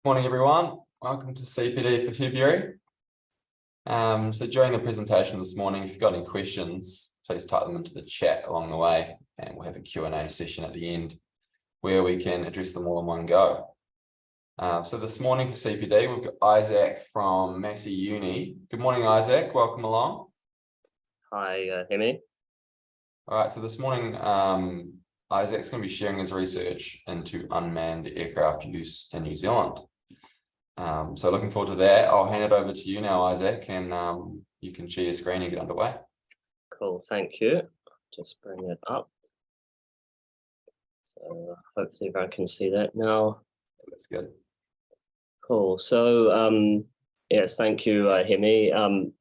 Morning, everyone. Welcome to CPD for February. So during the presentation this morning, if you've got any questions, please type them into the chat along the way, and we'll have a Q&A session at the end where we can address them all in one go. So this morning for CPD, we've got Isaac from Massey Uni. Good morning, Isaac. Welcome along. Hi, Hemi. All right, so this morning, Isaac's going to be sharing his research into unmanned aircraft use in New Zealand. So looking forward to that. I'll hand it over to you now, Isaac, and you can share your screen and get underway. Cool, thank you. Just bring it up. So hopefully everyone can see that now. That's good. Cool. So yes, thank you, Hemi.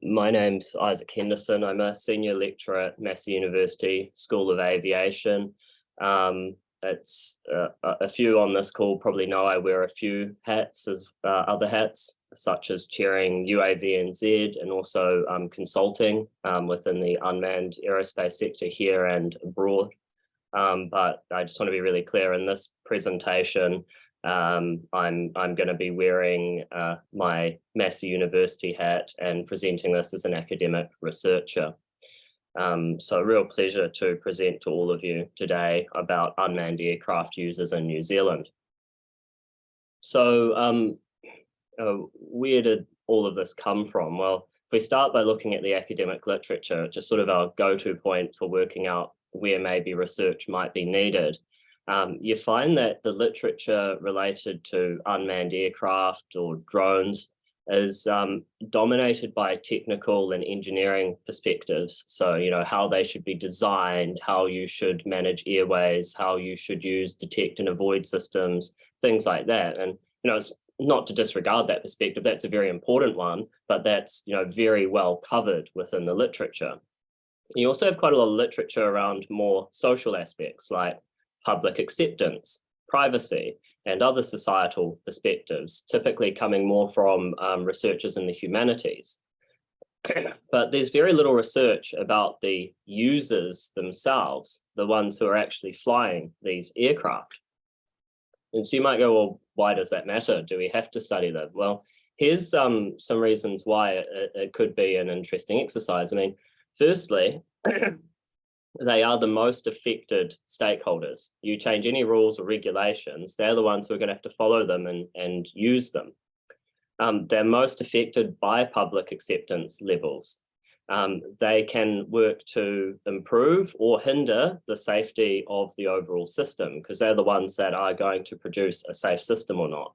My name's Isaac Henderson. I'm a senior lecturer at Massey University School of Aviation. It's a few on this call probably know I wear a few hats as other hats, such as chairing UAVNZ and also consulting within the unmanned aerospace sector here and abroad. But I just want to be really clear in this presentation, I'm going to be wearing my Massey University hat and presenting this as an academic researcher. So a real pleasure to present to all of you today about unmanned aircraft users in New Zealand. So where did all of this come from? Well, if we start by looking at the academic literature, just sort of our go-to point for working out where maybe research might be needed, you find that the literature related to unmanned aircraft or drones is dominated by technical and engineering perspectives. So, you know, how they should be designed, how you should manage airways, how you should use detect and avoid systems, things like that. And, you know, it's not to disregard that perspective, that's a very important one, but that's, you know, very well covered within the literature. You also have quite a lot of literature around more social aspects like public acceptance, privacy, and other societal perspectives, typically coming more from researchers in the humanities. But there's very little research about the users themselves, the ones who are actually flying these aircraft. And so you might go, well, why does that matter? Do we have to study them? Well, here's some reasons why it could be an interesting exercise. I mean, firstly, they are the most affected stakeholders. You change any rules or regulations, they're the ones who are going to have to follow them and use them. They're most affected by public acceptance levels. They can work to improve or hinder the safety of the overall system because they're the ones that are going to produce a safe system or not.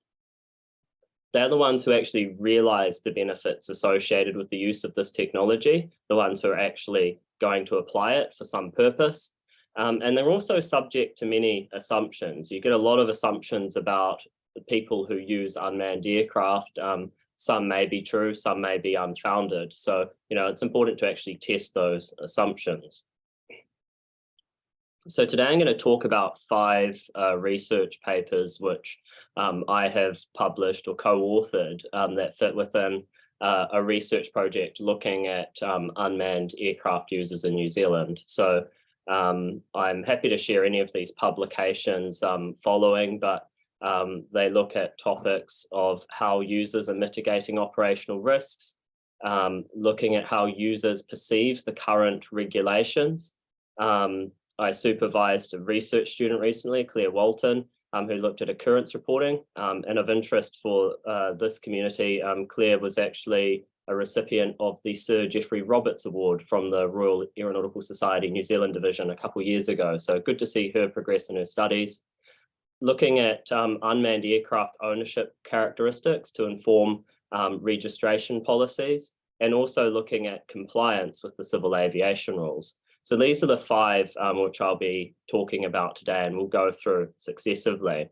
They're the ones who actually realize the benefits associated with the use of this technology, the ones who are actually going to apply it for some purpose. And they're also subject to many assumptions. You get a lot of assumptions about the people who use unmanned aircraft. Some may be true, some may be unfounded. So, you know, it's important to actually test those assumptions. So today I'm going to talk about 5 research papers which I have published or co-authored that fit within a research project looking at unmanned aircraft users in New Zealand. So I'm happy to share any of these publications following, but they look at topics of how users are mitigating operational risks, looking at how users perceive the current regulations. I supervised a research student recently, Claire Walton, who looked at occurrence reporting, and of interest for this community, Claire was actually a recipient of the Sir Geoffrey Roberts Award from the Royal Aeronautical Society New Zealand division a couple of years ago. So good to see her progress in her studies. Looking at unmanned aircraft ownership characteristics to inform registration policies, and also looking at compliance with the civil aviation rules. So these are the 5 which I'll be talking about today, and we'll go through successively.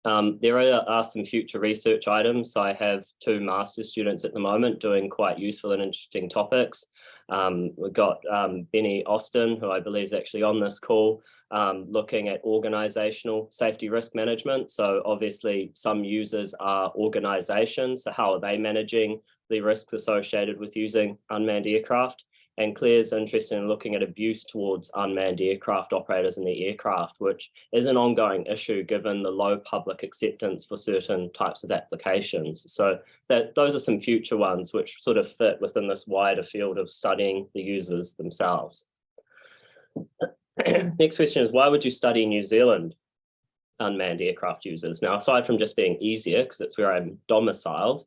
There are some future research items. So I have 2 master's students at the moment doing quite useful and interesting topics. We've got Benny Austin, who I believe is actually on this call, looking at organizational safety risk management. So obviously some users are organizations. So how are they managing the risks associated with using unmanned aircraft? And Claire's interested in looking at abuse towards unmanned aircraft operators in the aircraft, which is an ongoing issue given the low public acceptance for certain types of applications. So those are some future ones which sort of fit within this wider field of studying the users themselves. Next question is, why would you study New Zealand unmanned aircraft users? Now, aside from just being easier, because it's where I'm domiciled,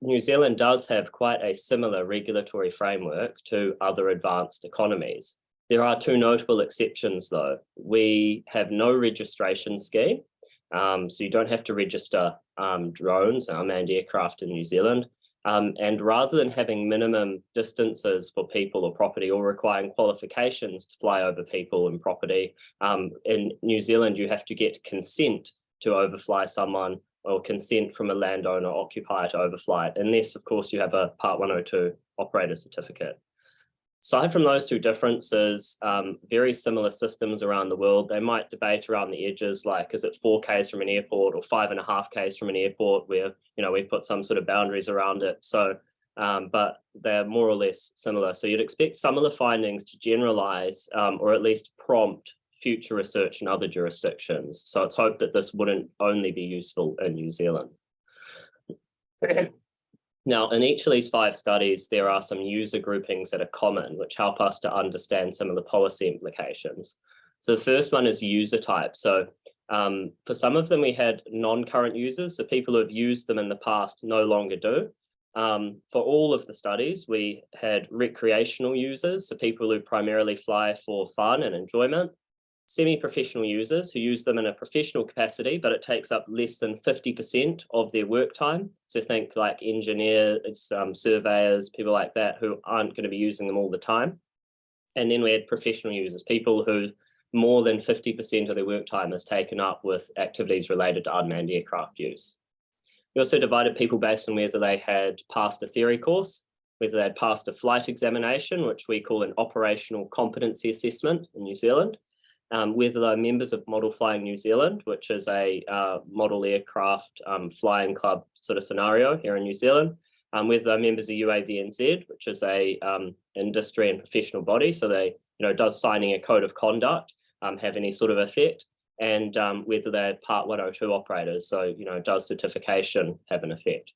New Zealand does have quite a similar regulatory framework to other advanced economies. There are two notable exceptions, though. We have no registration scheme, so you don't have to register drones, unmanned aircraft in New Zealand. And rather than having minimum distances for people or property or requiring qualifications to fly over people and property, in New Zealand, you have to get consent to overfly someone or consent from a landowner occupier to overfly it, unless, of course, you have a Part 102 operator certificate. Aside from those two differences, very similar systems around the world. They might debate around the edges, like, is it 4 Ks from an airport or 5.5 Ks from an airport, where, you know, we put some sort of boundaries around it. So, but they're more or less similar. So you'd expect some of the findings to generalize, or at least prompt future research in other jurisdictions. So it's hoped that this wouldn't only be useful in New Zealand. Now, in each of these 5 studies, there are some user groupings that are common, which help us to understand some of the policy implications. So the first one is user type. So for some of them, we had non-current users, so people who have used them in the past no longer do. For all of the studies, we had recreational users, so people who primarily fly for fun and enjoyment. Semi-professional users who use them in a professional capacity, but it takes up less than 50% of their work time. So think like engineers, surveyors, people like that who aren't going to be using them all the time. And then we had professional users, people who more than 50% of their work time is taken up with activities related to unmanned aircraft use. We also divided people based on whether they had passed a theory course, whether they had passed a flight examination, which we call an operational competency assessment in New Zealand, whether they're members of Model Flying New Zealand, which is a model aircraft flying club sort of scenario here in New Zealand, whether they're members of UAVNZ, which is a industry and professional body, so they, you know, does signing a code of conduct have any sort of effect, and whether they're Part 102 operators, so, you know, does certification have an effect?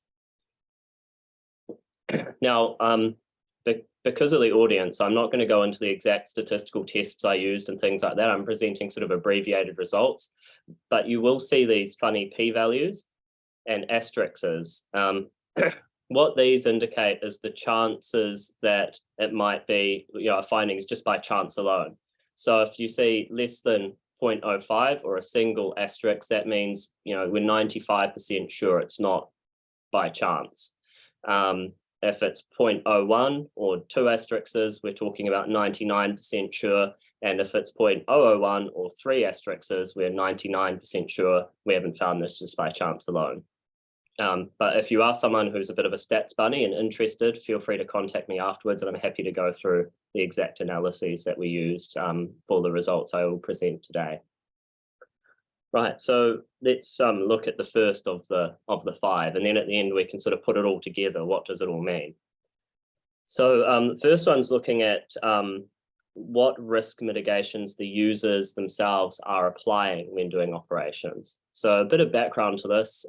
Now, because of the audience, I'm not going to go into the exact statistical tests I used and things like that. I'm presenting sort of abbreviated results, but you will see these funny p-values and asterisks. What these indicate is the chances that it might be, you know, findings just by chance alone. So if you see less than 0.05 or a single asterisk, that means, you know, we're 95% sure it's not by chance. If it's 0.01 or 2 asterisks, we're talking about 99% sure. And if it's 0.001 or 3 asterisks, we're 99% sure we haven't found this just by chance alone. But if you are someone who's a bit of a stats bunny and interested, feel free to contact me afterwards, and I'm happy to go through the exact analyses that we used for the results I will present today. Right, so let's look at the first of the 5, and then at the end we can sort of put it all together. What does it all mean? So the first one's looking at what risk mitigations the users themselves are applying when doing operations. So a bit of background to this,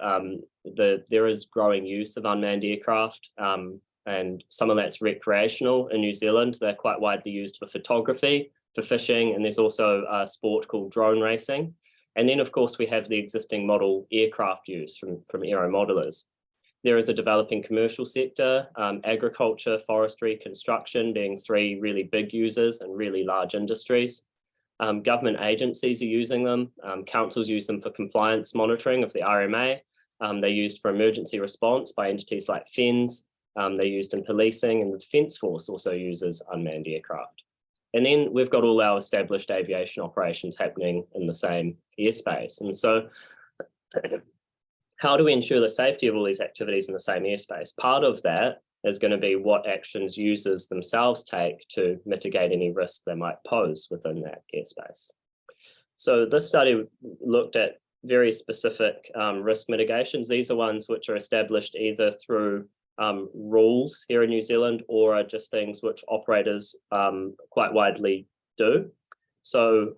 there is growing use of unmanned aircraft, and some of that's recreational in New Zealand. They're quite widely used for photography, for fishing, and there's also a sport called drone racing. And then, of course, we have the existing model aircraft use from aero modelers. There is a developing commercial sector, agriculture, forestry, construction being 3 really big users and really large industries. Government agencies are using them. Councils use them for compliance monitoring of the RMA. They're used for emergency response by entities like FENS. They're used in policing, and the Defence Force also uses unmanned aircraft. And then we've got all our established aviation operations happening in the same airspace. And so how do we ensure the safety of all these activities in the same airspace? Part of that is going to be what actions users themselves take to mitigate any risk they might pose within that airspace. So this study looked at very specific risk mitigations. These are ones which are established either through rules here in New Zealand, or are just things which operators quite widely do. So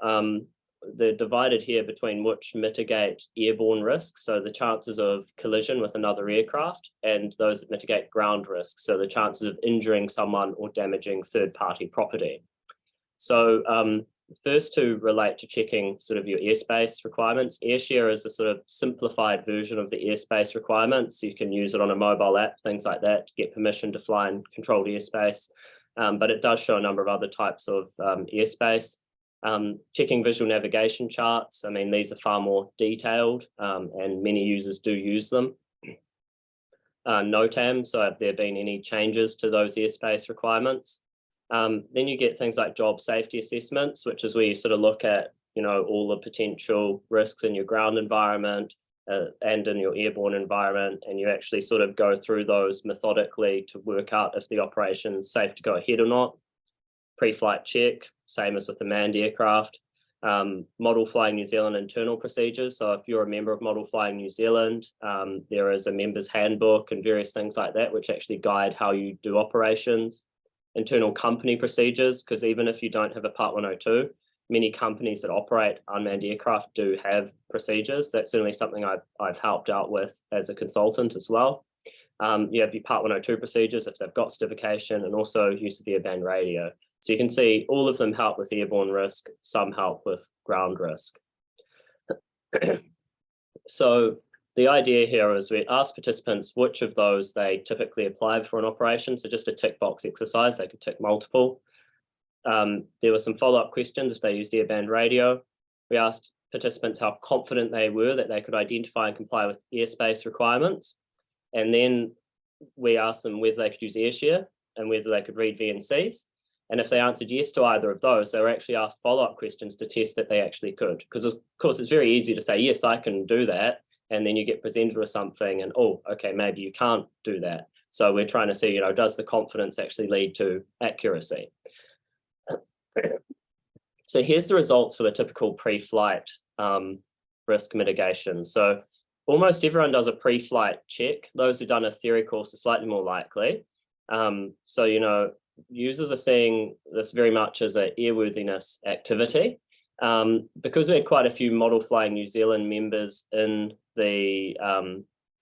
they're divided here between which mitigate airborne risks, so the chances of collision with another aircraft, and those that mitigate ground risks, so the chances of injuring someone or damaging third-party property. So first two relate to checking sort of your airspace requirements. AirShare is a sort of simplified version of the airspace requirements. So you can use it on a mobile app, things like that, to get permission to fly in controlled airspace. But it does show a number of other types of airspace. Checking visual navigation charts. I mean, these are far more detailed and many users do use them. NOTAM, so have there been any changes to those airspace requirements? Then you get things like job safety assessments, which is where you sort of look at, you know, all the potential risks in your ground environment and in your airborne environment, and you actually sort of go through those methodically to work out if the operation is safe to go ahead or not. Pre-flight check, same as with the manned aircraft. Model Flying New Zealand internal procedures. So if you're a member of Model Flying New Zealand, there is a member's handbook and various things like that, which actually guide how you do operations. Internal company procedures, because even if you don't have a Part 102, many companies that operate unmanned aircraft do have procedures. That's certainly something I've helped out with as a consultant as well. You have your Part 102 procedures if they've got certification, and also use of airband radio. So you can see all of them help with airborne risk, some help with ground risk. So the idea here is we ask participants which of those they typically apply for an operation. So just a tick box exercise, they could tick multiple. There were some follow-up questions if they used airband radio. We asked participants how confident they were that they could identify and comply with airspace requirements. And then we asked them whether they could use AirShare and whether they could read VNCs. And if they answered yes to either of those, they were actually asked follow-up questions to test that they actually could. Because of course, it's very easy to say, yes, I can do that. And then you get presented with something and, oh, okay, maybe you can't do that. So we're trying to see, you know, does the confidence actually lead to accuracy? So here's the results for the typical pre-flight risk mitigation. So almost everyone does a pre-flight check. Those who've done a theory course are slightly more likely. So, you know, users are seeing this very much as an airworthiness activity. Because we had quite a few Model Flying New Zealand members in the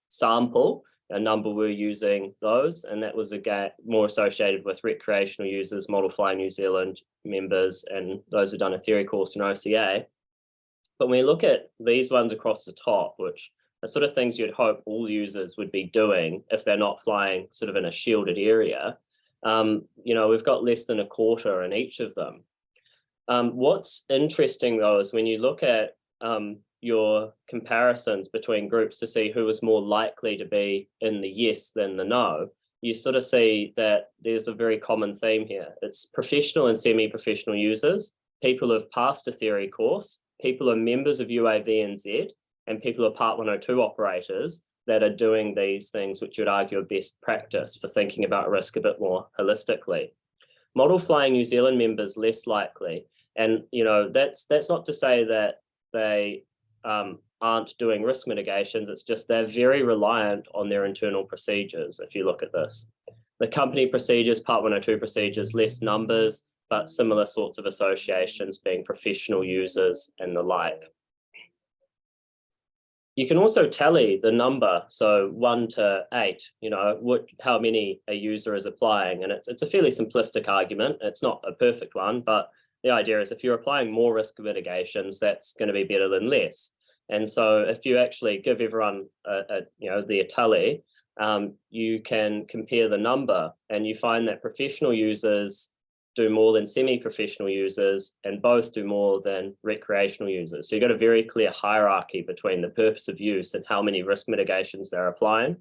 sample, a number were using those, and that was again more associated with recreational users, Model Flying New Zealand members, and those who've done a theory course in OCA. But when we look at these ones across the top, which are sort of things you'd hope all users would be doing if they're not flying sort of in a shielded area, you know, we've got less than a quarter in each of them. What's interesting though is when you look at your comparisons between groups to see who was more likely to be in the yes than the no, you sort of see that there's a very common theme here. It's professional and semi-professional users, people who have passed a theory course, people who are members of UAVNZ, and people who are Part 102 operators that are doing these things, which you'd argue are best practice for thinking about risk a bit more holistically. Model Flying New Zealand members less likely. And, you know, that's not to say that they aren't doing risk mitigations. It's just they're very reliant on their internal procedures, if you look at this. The company procedures, Part 102 procedures, less numbers, but similar sorts of associations being professional users and the like. You can also tally the number, so 1 to 8, you know, how many a user is applying. And it's a fairly simplistic argument. It's not a perfect one, but the idea is if you're applying more risk mitigations, that's going to be better than less. And so if you actually give everyone you know, the tally, you can compare the number and you find that professional users do more than semi-professional users, and both do more than recreational users. So you've got a very clear hierarchy between the purpose of use and how many risk mitigations they're applying.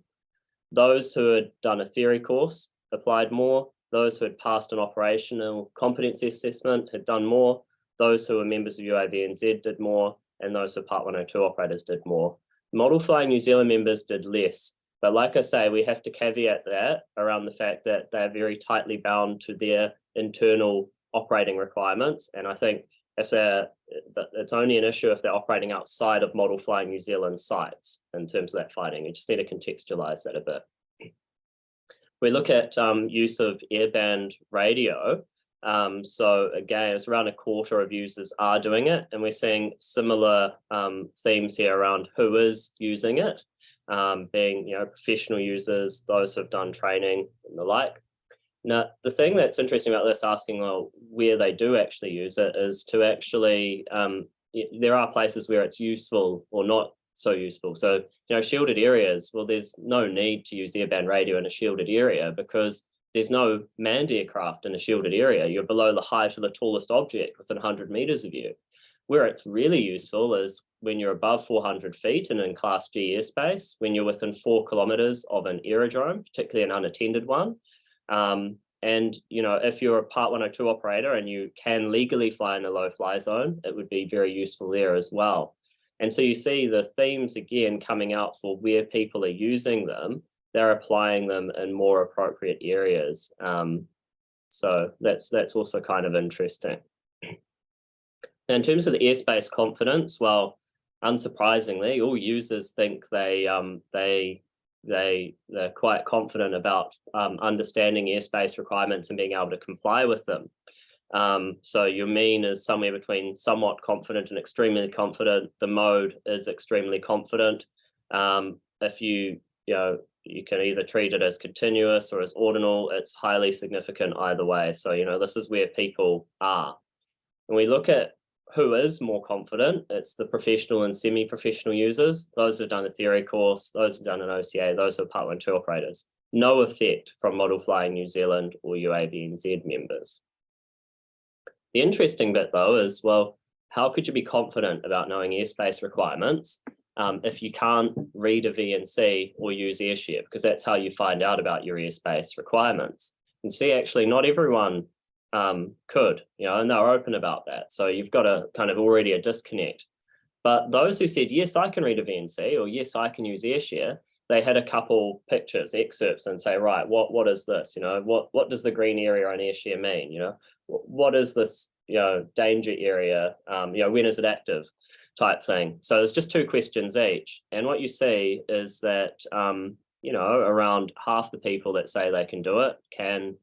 Those who had done a theory course applied more. Those who had passed an operational competency assessment had done more. Those who were members of UAVNZ did more, and those who were Part 102 operators did more. Model Flying New Zealand members did less. But like I say, we have to caveat that around the fact that they're very tightly bound to their internal operating requirements. And I think it's only an issue if they're operating outside of Model Flying New Zealand sites in terms of that fighting. You just need to contextualize that a bit. We look at use of airband radio. So again, it's around a quarter of users are doing it, and we're seeing similar themes here around who is using it, being professional users, those who have done training and the like. Now, the thing that's interesting about this, asking well where they do actually use it, is to actually there are places where it's useful or not so useful. So shielded areas, well, there's no need to use airband radio in a shielded area because there's no manned aircraft in a shielded area. You're below the height of the tallest object within 100 meters of you. Where it's really useful is when you're above 400 feet and in Class G airspace, when you're within 4 kilometers of an aerodrome, particularly an unattended one. And if you're a Part 102 operator and you can legally fly in a low fly zone, it would be very useful there as well. And so you see the themes again coming out for where people are using them. They're applying them in more appropriate areas. So that's also kind of interesting. Now, in terms of the airspace confidence, well, unsurprisingly, all users think they're quite confident about understanding airspace requirements and being able to comply with them. So your mean is somewhere between somewhat confident and extremely confident. The mode is extremely confident. If you can either treat it as continuous or as ordinal, it's highly significant either way. So, this is where people are. When we look at who is more confident, it's the professional and semi-professional users, those who've done a theory course, those who've done an OCA, those who are Part 102 operators. No effect from Model Flying New Zealand or UAVNZ members. The interesting bit though is, well, how could you be confident about knowing airspace requirements if you can't read a VNC or use AirShare? Because that's how you find out about your airspace requirements. And see, actually, not everyone could, and they're open about that. So you've got a kind of already a disconnect. But those who said, yes, I can read a VNC, or yes, I can use AirShare, they had a couple pictures, excerpts, and say, right, what is this? What does the green area on AirShare mean? What is this, danger area? When is it active? Type thing. So there's just 2 questions each. And what you see is that, around half the people that say they can do it can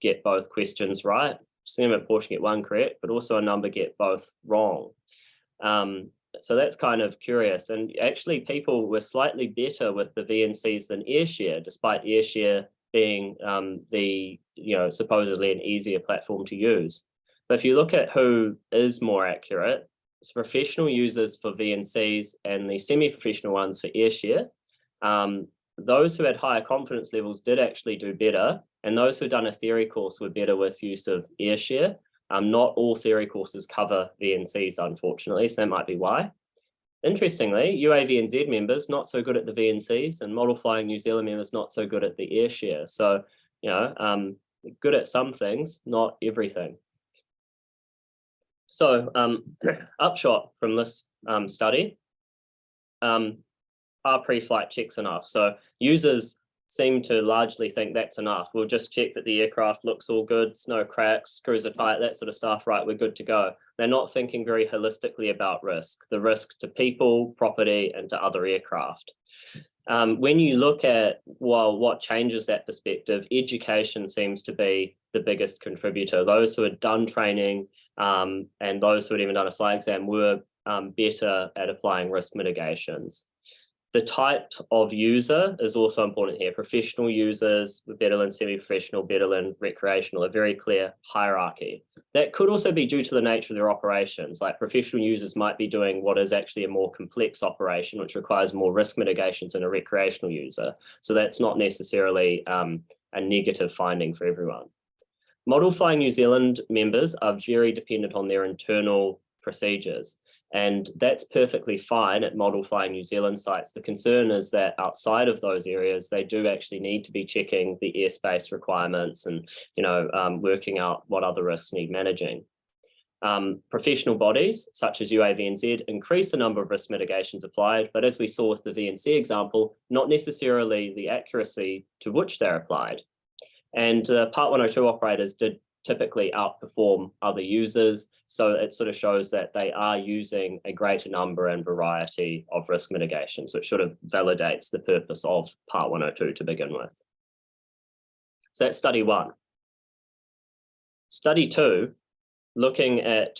get both questions right. Similar portion get one correct, but also a number get both wrong. So that's kind of curious. And actually people were slightly better with the VNCs than AirShare, despite AirShare being supposedly an easier platform to use. But if you look at who is more accurate, it's professional users for VNCs and the semi-professional ones for AirShare. Those who had higher confidence levels did actually do better, and those who had done a theory course were better with use of AirShare. Not all theory courses cover VNCs, unfortunately, so that might be why. Interestingly, UAVNZ members not so good at the VNCs, and Model Flying New Zealand members not so good at the AirShare. So, good at some things, not everything. So, upshot from this study, are pre-flight checks enough? So users seem to largely think that's enough. We'll just check that the aircraft looks all good, no cracks, screws are tight, that sort of stuff, right, we're good to go. They're not thinking very holistically about risk, the risk to people, property, and to other aircraft. When you look at, well, what changes that perspective, education seems to be the biggest contributor. Those who had done training and those who had even done a flight exam were better at applying risk mitigations. The type of user is also important here. Professional users were better than semi-professional, better than recreational, a very clear hierarchy. That could also be due to the nature of their operations. Like professional users might be doing what is actually a more complex operation, which requires more risk mitigations than a recreational user. So that's not necessarily a negative finding for everyone. Model Flying New Zealand members are very dependent on their internal procedures. And that's perfectly fine at Model Flying New Zealand sites. The concern is that outside of those areas, they do actually need to be checking the airspace requirements and, working out what other risks need managing. Professional bodies, such as UAVNZ, increase the number of risk mitigations applied, but as we saw with the VNC example, not necessarily the accuracy to which they're applied. And Part 102 operators did typically outperform other users. So it sort of shows that they are using a greater number and variety of risk mitigations, which sort of validates the purpose of Part 102 to begin with. So that's study 1. Study 2, looking at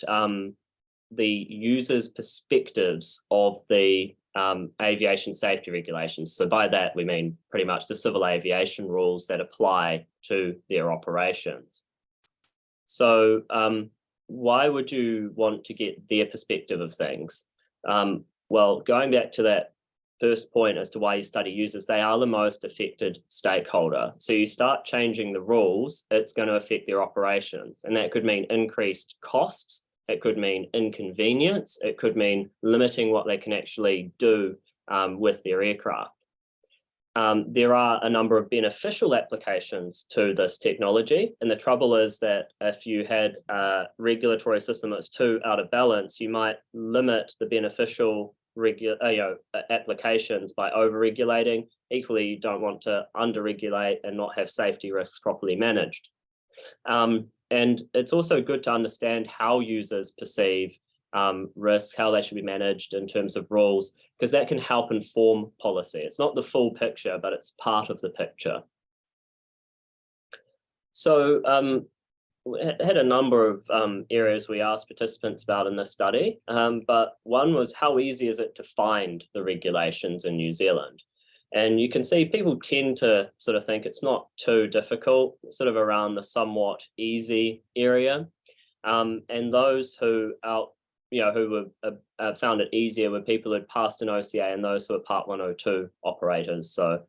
the users' perspectives of the aviation safety regulations. So by that, we mean pretty much the civil aviation rules that apply to their operations. So why would you want to get their perspective of things? Well, going back to that first point as to why you study users, they are the most affected stakeholder. So you start changing the rules, it's going to affect their operations. And that could mean increased costs. It could mean inconvenience. It could mean limiting what they can actually do with their aircraft. There are a number of beneficial applications to this technology. And the trouble is that if you had a regulatory system that's too out of balance, you might limit the beneficial applications by over-regulating. Equally, you don't want to under-regulate and not have safety risks properly managed. And it's also good to understand how users perceive risks, how they should be managed in terms of rules, because that can help inform policy. It's not the full picture, but it's part of the picture. So we had a number of areas we asked participants about in this study, but one was how easy is it to find the regulations in New Zealand? And you can see people tend to sort of think it's not too difficult, sort of around the somewhat easy area. And those who found it easier were people who had passed an OCA and those who were Part 102 operators. So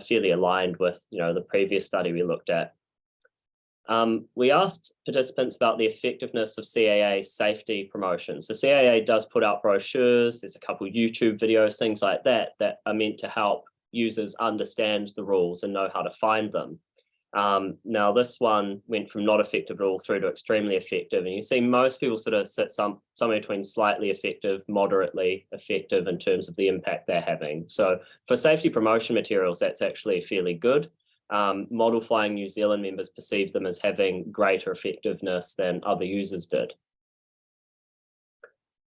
fairly aligned with the previous study we looked at. We asked participants about the effectiveness of CAA safety promotion. So CAA does put out brochures, there's a couple of YouTube videos, things like that, that are meant to help users understand the rules and know how to find them. Now this one went from not effective at all through to extremely effective. And you see most people sort of sit somewhere between slightly effective, moderately effective in terms of the impact they're having. So for safety promotion materials, that's actually fairly good. Model Flying New Zealand members perceive them as having greater effectiveness than other users did.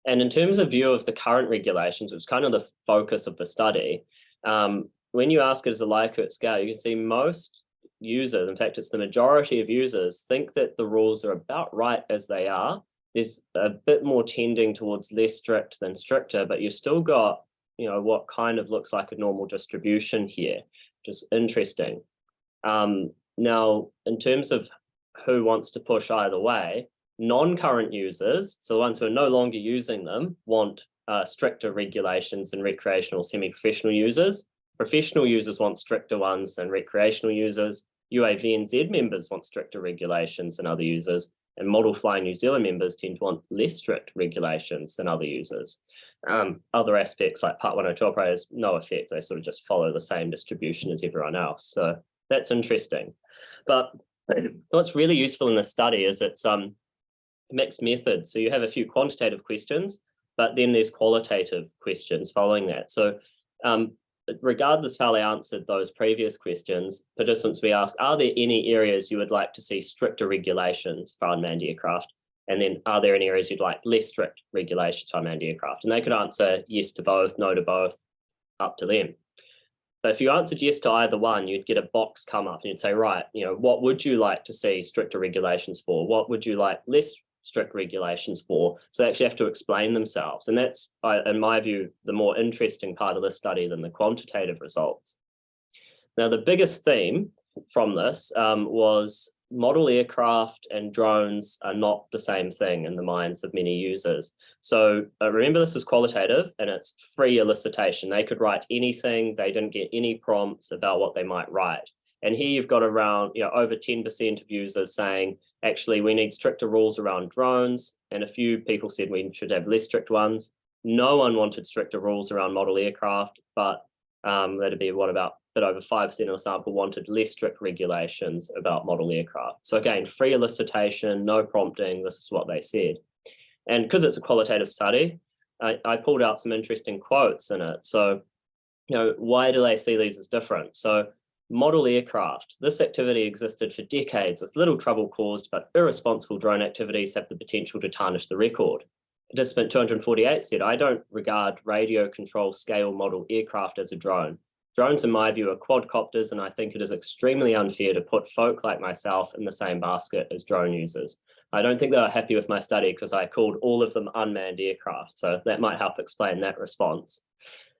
And in terms of view of the current regulations, which was kind of the focus of the study, when you ask it as a Likert scale, you can see most users, in fact, it's the majority of users, think that the rules are about right as they are. There's a bit more tending towards less strict than stricter, but you've still got, what kind of looks like a normal distribution here, which is interesting. Now, in terms of who wants to push either way, non-current users, so the ones who are no longer using them, want stricter regulations than recreational semi-professional users. Professional users want stricter ones than recreational users. UAVNZ members want stricter regulations than other users. And Model Flying New Zealand members tend to want less strict regulations than other users. Other aspects like Part 102 operators, no effect. They sort of just follow the same distribution as everyone else. So that's interesting. But what's really useful in this study is it's mixed methods. So you have a few quantitative questions, but then there's qualitative questions following that. So regardless of how they answered those previous questions, participants we asked, are there any areas you would like to see stricter regulations for unmanned aircraft? And then are there any areas you'd like less strict regulations for unmanned aircraft? And they could answer yes to both, no to both, up to them. But if you answered yes to either one, you'd get a box come up and you'd say, right, what would you like to see stricter regulations for? What would you like less strict regulations for? So they actually have to explain themselves. And that's, in my view, the more interesting part of this study than the quantitative results. Now, the biggest theme from this was model aircraft and drones are not the same thing in the minds of many users. So remember, this is qualitative and it's free elicitation. They could write anything. They didn't get any prompts about what they might write. And here you've got around, over 10% of users saying, actually, we need stricter rules around drones. And a few people said we should have less strict ones. No one wanted stricter rules around model aircraft, but that'd be about a bit over 5% of the sample wanted less strict regulations about model aircraft. So again, free elicitation, no prompting, this is what they said. And because it's a qualitative study, I pulled out some interesting quotes in it. So, why do they see these as different? So model aircraft, this activity existed for decades with little trouble caused, but irresponsible drone activities have the potential to tarnish the record. Participant 248 said, I don't regard radio control scale model aircraft as a drone. Drones, in my view, are quadcopters, and I think it is extremely unfair to put folk like myself in the same basket as drone users. I don't think they were happy with my study because I called all of them unmanned aircraft, so that might help explain that response.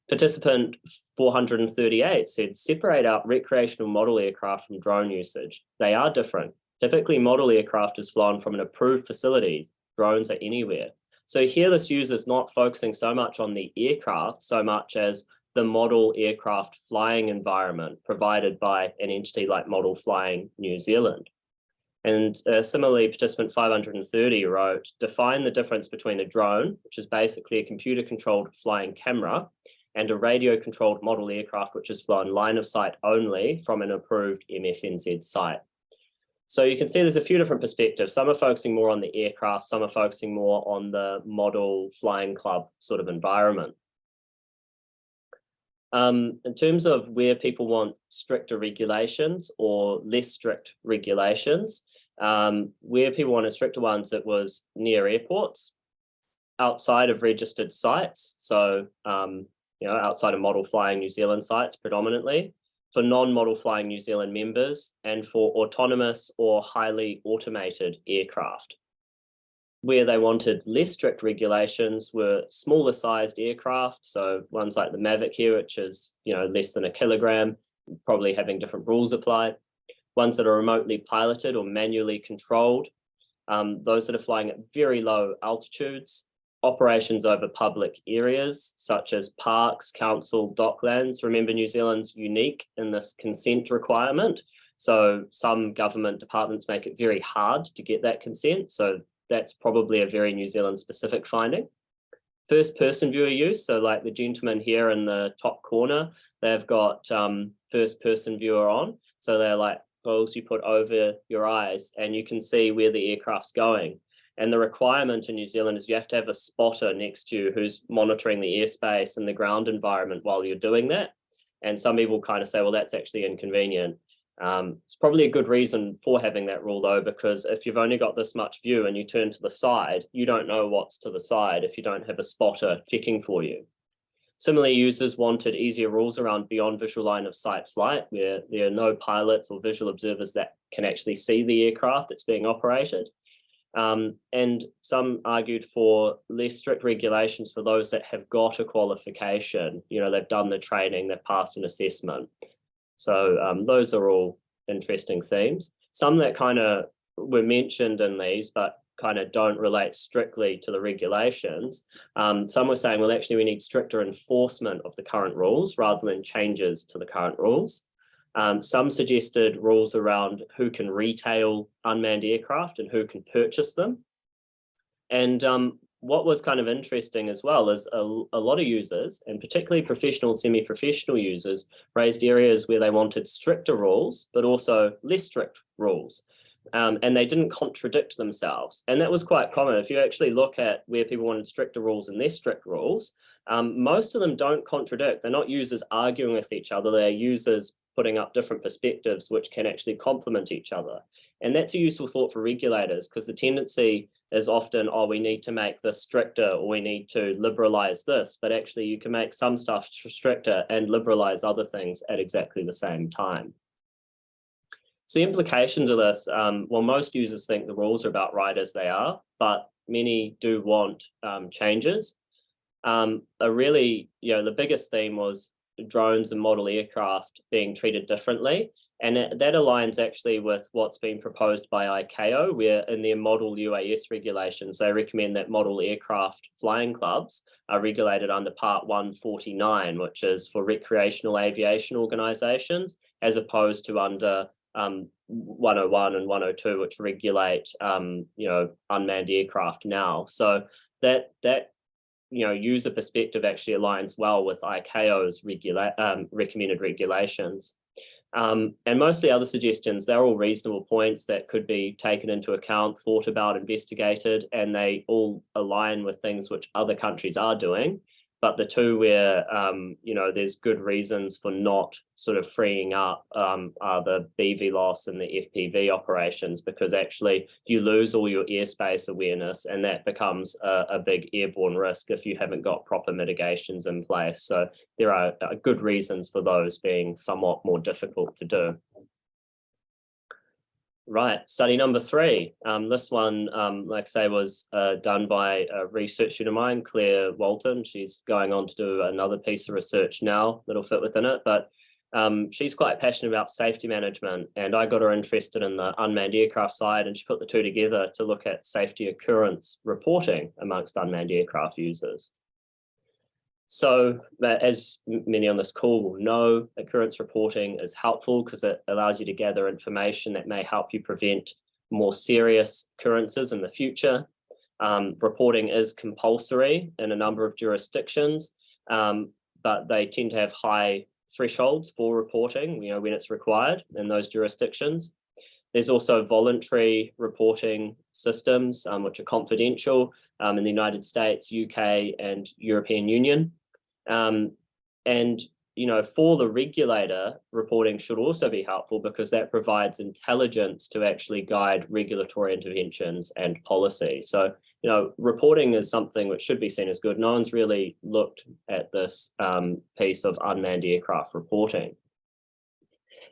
Participant 438 said, separate out recreational model aircraft from drone usage. They are different. Typically, model aircraft is flown from an approved facility. Drones are anywhere. So here this user is not focusing so much on the aircraft, so much as the model aircraft flying environment provided by an entity like Model Flying New Zealand. And similarly, participant 530 wrote, define the difference between a drone, which is basically a computer-controlled flying camera, and a radio-controlled model aircraft, which is flown line of sight only from an approved MFNZ site. So you can see there's a few different perspectives. Some are focusing more on the aircraft, some are focusing more on the model flying club sort of environment. In terms of where people want stricter regulations or less strict regulations, where people wanted stricter ones, it was near airports, outside of registered sites. So, outside of Model Flying New Zealand sites predominantly, for non-Model Flying New Zealand members, and for autonomous or highly automated aircraft. Where they wanted less strict regulations were smaller sized aircraft, so ones like the Mavic here, which is less than a kilogram, probably having different rules applied. Ones that are remotely piloted or manually controlled, those that are flying at very low altitudes, operations over public areas such as parks, council, docklands. Remember, New Zealand's unique in this consent requirement, so some government departments make it very hard to get that consent. So that's probably a very New Zealand specific finding. First person viewer use, so like the gentleman here in the top corner, they've got first person viewer on. So they're like goggles you put over your eyes and you can see where the aircraft's going. And the requirement in New Zealand is you have to have a spotter next to you who's monitoring the airspace and the ground environment while you're doing that. And some people kind of say, well, that's actually inconvenient. It's probably a good reason for having that rule though, because if you've only got this much view and you turn to the side, you don't know what's to the side if you don't have a spotter checking for you. Similarly, users wanted easier rules around beyond visual line of sight flight, where there are no pilots or visual observers that can actually see the aircraft that's being operated. And some argued for less strict regulations for those that have got a qualification. They've done the training, they've passed an assessment. So those are all interesting themes. Some that kind of were mentioned in these, but kind of don't relate strictly to the regulations. Some were saying, well, actually, we need stricter enforcement of the current rules rather than changes to the current rules. Some suggested rules around who can retail unmanned aircraft and who can purchase them. And what was kind of interesting as well is a lot of users, and particularly professional, semi-professional users, raised areas where they wanted stricter rules, but also less strict rules. And they didn't contradict themselves. And that was quite common. If you actually look at where people wanted stricter rules and less strict rules, most of them don't contradict. They're not users arguing with each other. They're users putting up different perspectives which can actually complement each other. And that's a useful thought for regulators, because the tendency is often, oh, we need to make this stricter or we need to liberalize this, but actually you can make some stuff stricter and liberalize other things at exactly the same time. So the implications of this, well, most users think the rules are about right as they are, but many do want changes. The biggest theme was drones and model aircraft being treated differently. And that aligns actually with what's been proposed by ICAO, where in their model UAS regulations, they recommend that model aircraft flying clubs are regulated under Part 149, which is for recreational aviation organizations, as opposed to under 101 and 102, which regulate, unmanned aircraft now. So that user perspective actually aligns well with ICAO's recommended regulations. And most of the other suggestions, they're all reasonable points that could be taken into account, thought about, investigated, and they all align with things which other countries are doing. but the two where, there's good reasons for not sort of freeing up are the BV loss and the FPV operations, because actually you lose all your airspace awareness, and that becomes a big airborne risk if you haven't got proper mitigations in place. So there are good reasons for those being somewhat more difficult to do. Right, study number 3. This one, like I say, was done by a research student of mine, Claire Walton. She's going on to do another piece of research now that'll fit within it, but she's quite passionate about safety management, and I got her interested in the unmanned aircraft side, and she put the two together to look at safety occurrence reporting amongst unmanned aircraft users. So as many on this call will know, occurrence reporting is helpful because it allows you to gather information that may help you prevent more serious occurrences in the future. Reporting is compulsory in a number of jurisdictions, but they tend to have high thresholds for reporting, when it's required in those jurisdictions. There's also voluntary reporting systems, which are confidential in the United States, UK, and European Union. For the regulator, reporting should also be helpful because that provides intelligence to actually guide regulatory interventions and policy. So, reporting is something which should be seen as good. No one's really looked at this piece of unmanned aircraft reporting.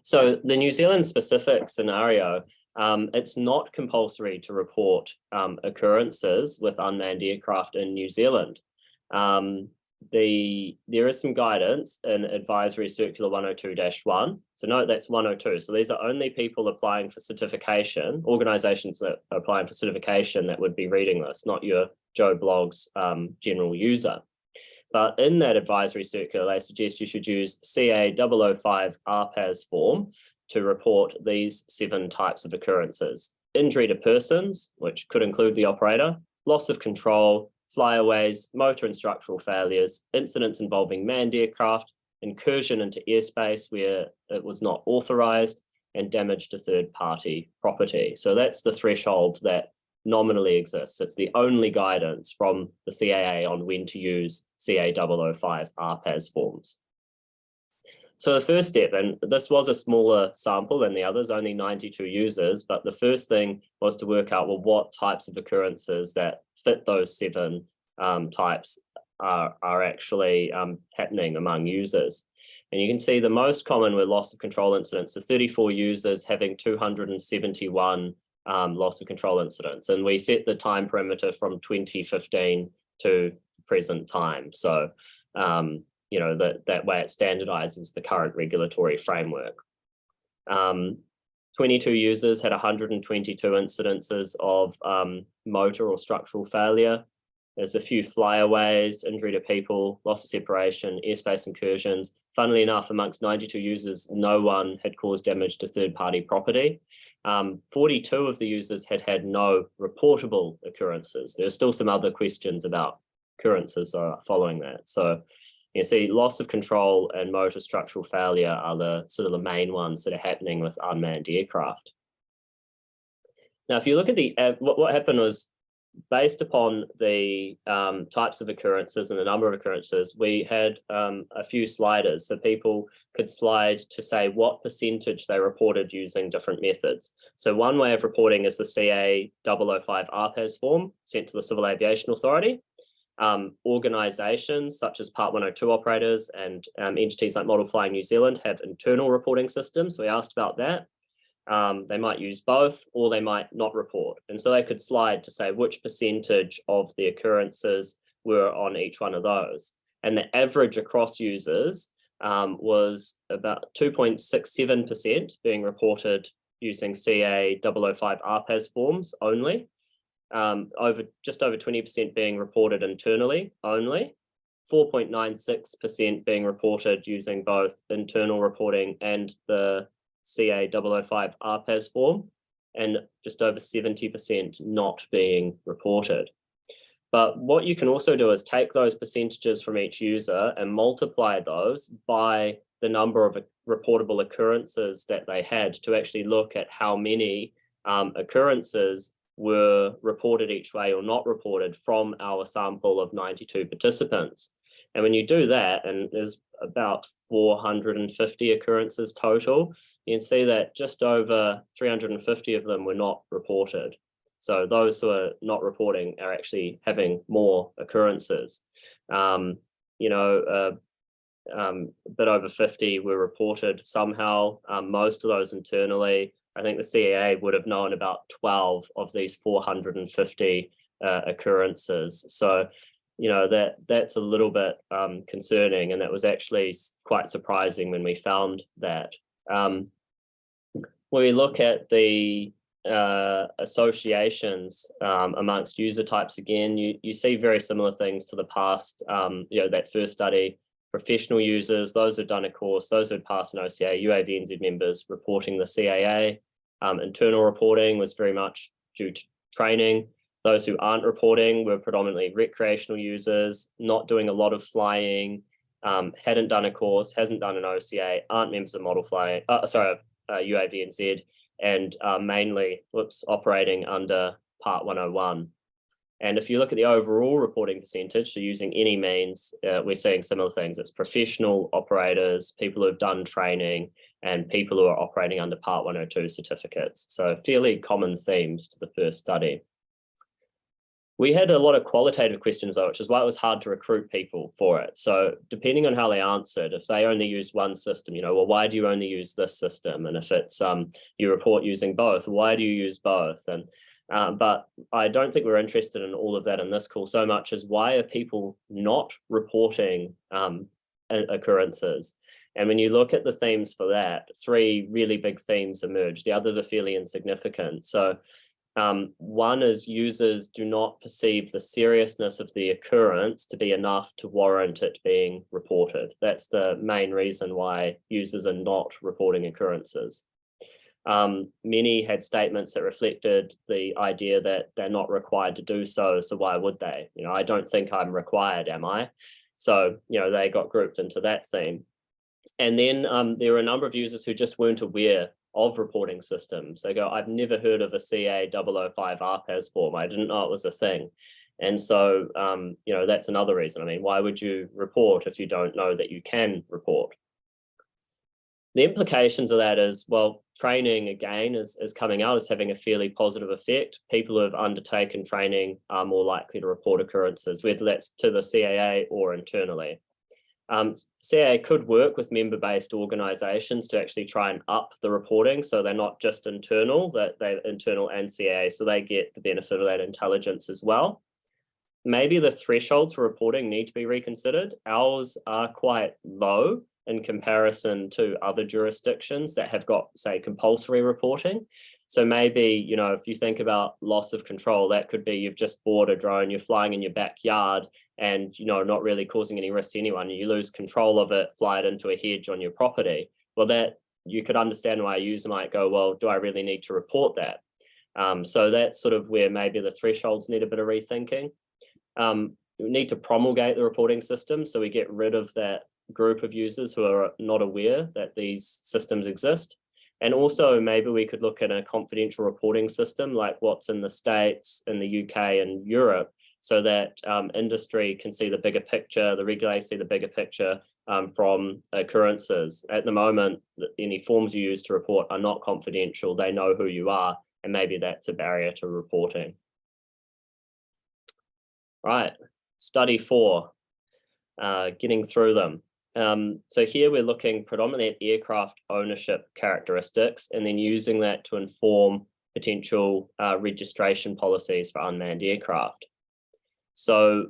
So the New Zealand specific scenario, it's not compulsory to report occurrences with unmanned aircraft in New Zealand. There is some guidance in Advisory Circular 102-1. So note that's 102. So these are only people applying for certification, organizations that are applying for certification that would be reading this, not your Joe Blogs general user. But in that advisory circular, they suggest you should use CA 005 RPAS form to report these 7 types of occurrences: injury to persons, which could include the operator, loss of control, flyaways, motor and structural failures, incidents involving manned aircraft, incursion into airspace where it was not authorized, and damage to third-party property. So that's the threshold that nominally exists. It's the only guidance from the CAA on when to use CA 005 RPAS forms. So the first step, and this was a smaller sample than the others, only 92 users, but the first thing was to work out, well, what types of occurrences that fit those 7 types are actually happening among users. And you can see the most common were loss of control incidents, so 34 users having 271 loss of control incidents. And we set the time parameter from 2015 to the present time. So, that way it standardizes the current regulatory framework. 22 users had 122 incidences of motor or structural failure. There's a few flyaways, injury to people, loss of separation, airspace incursions. Funnily enough, amongst 92 users, no one had caused damage to third-party property. 42 of the users had no reportable occurrences. There are still some other questions about occurrences following that. So you see, loss of control and motor structural failure are the sort of the main ones that are happening with unmanned aircraft. Now, if you look at what happened was, based upon the types of occurrences and the number of occurrences, we had a few sliders. So people could slide to say what percentage they reported using different methods. So one way of reporting is the CA 005 RPAS form sent to the Civil Aviation Authority. Organizations such as Part 102 operators and entities like Model Flying New Zealand have internal reporting systems. We asked about that. They might use both, or they might not report. And so they could slide to say which percentage of the occurrences were on each one of those. And the average across users was about 2.67% being reported using CA 005 RPAS forms only. Just over 20% being reported internally only, 4.96% being reported using both internal reporting and the CA 005 RPAS form, and just over 70% not being reported. But what you can also do is take those percentages from each user and multiply those by the number of reportable occurrences that they had to actually look at how many occurrences were reported each way or not reported from our sample of 92 participants. And when you do that, and there's about 450 occurrences total, you can see that just over 350 of them were not reported. So those who are not reporting are actually having more occurrences. A bit over 50 were reported somehow, most of those internally. I think the CAA would have known about 12 of these 450 occurrences. So, that's a little bit concerning, and that was actually quite surprising when we found that. When we look at the associations amongst user types, again, you see very similar things to the past. That first study, professional users, those who've done a course, those who'd passed an OCA, UAVNZ members reporting the CAA. Internal reporting was very much due to training. Those who aren't reporting were predominantly recreational users, not doing a lot of flying, hadn't done a course, hasn't done an OCA, aren't members of model flying, UAVNZ, and mainly operating under Part 101. And if you look at the overall reporting percentage, so using any means, we're seeing similar things. It's professional operators, people who've done training, and people who are operating under Part 102 certificates. So fairly common themes to the first study. We had a lot of qualitative questions though, which is why it was hard to recruit people for it. So depending on how they answered, if they only used one system, well, why do you only use this system? And if it's you report using both, why do you use both? And but I don't think we're interested in all of that in this call so much as why are people not reporting occurrences? And when you look at the themes for that, 3 really big themes emerge. The others are fairly insignificant. So one is users do not perceive the seriousness of the occurrence to be enough to warrant it being reported. That's the main reason why users are not reporting occurrences. Many had statements that reflected the idea that they're not required to do so, so why would they? I don't think I'm required, am I? So, they got grouped into that theme. And then there were a number of users who just weren't aware of reporting systems. They go, I've never heard of a CA005 RPAS form. I didn't know it was a thing. And so, that's another reason. Why would you report if you don't know that you can report? The implications of that is, well, training again is coming out as having a fairly positive effect. People who have undertaken training are more likely to report occurrences, whether that's to the CAA or internally. CAA could work with member-based organizations to actually try and up the reporting, so they're not just internal, that they're internal and CAA, so they get the benefit of that intelligence as well. Maybe the thresholds for reporting need to be reconsidered. Ours are quite low in comparison to other jurisdictions that have got, say, compulsory reporting. So maybe, if you think about loss of control, that could be you've just bought a drone, you're flying in your backyard and, not really causing any risk to anyone. You lose control of it, fly it into a hedge on your property. Well, that you could understand why a user might go, well, do I really need to report that? So that's sort of where maybe the thresholds need a bit of rethinking. We need to promulgate the reporting system so we get rid of that group of users who are not aware that these systems exist. And also maybe we could look at a confidential reporting system like what's in the States, in the UK and Europe, so that industry can see the bigger picture, the regulators see the bigger picture from occurrences. At the moment, any forms you use to report are not confidential. They know who you are, and maybe that's a barrier to reporting. Right, study 4, getting through them. So here we're looking predominantly at aircraft ownership characteristics and then using that to inform potential registration policies for unmanned aircraft. So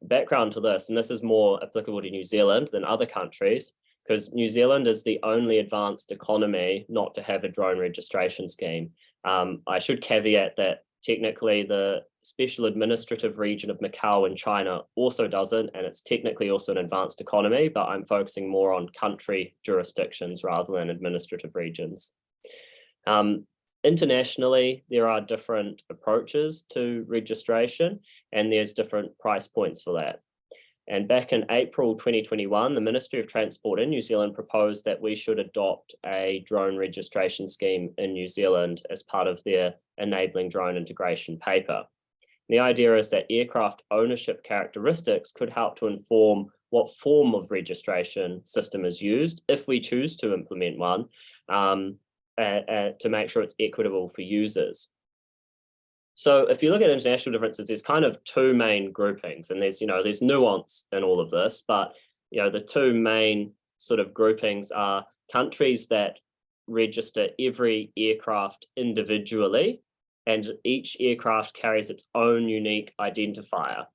background to this, and this is more applicable to New Zealand than other countries, because New Zealand is the only advanced economy not to have a drone registration scheme. I should caveat that technically the special administrative region of Macau in China also doesn't, and it's technically also an advanced economy, but I'm focusing more on country jurisdictions rather than administrative regions. Internationally, there are different approaches to registration, and there's different price points for that. And back in April 2021, the Ministry of Transport in New Zealand proposed that we should adopt a drone registration scheme in New Zealand as part of their enabling drone integration paper. The idea is that aircraft ownership characteristics could help to inform what form of registration system is used, if we choose to implement one, to make sure it's equitable for users. So if you look at international differences, there's kind of two main groupings, and there's nuance in all of this, but the two main sort of groupings are countries that register every aircraft individually, and each aircraft carries its own unique identifier.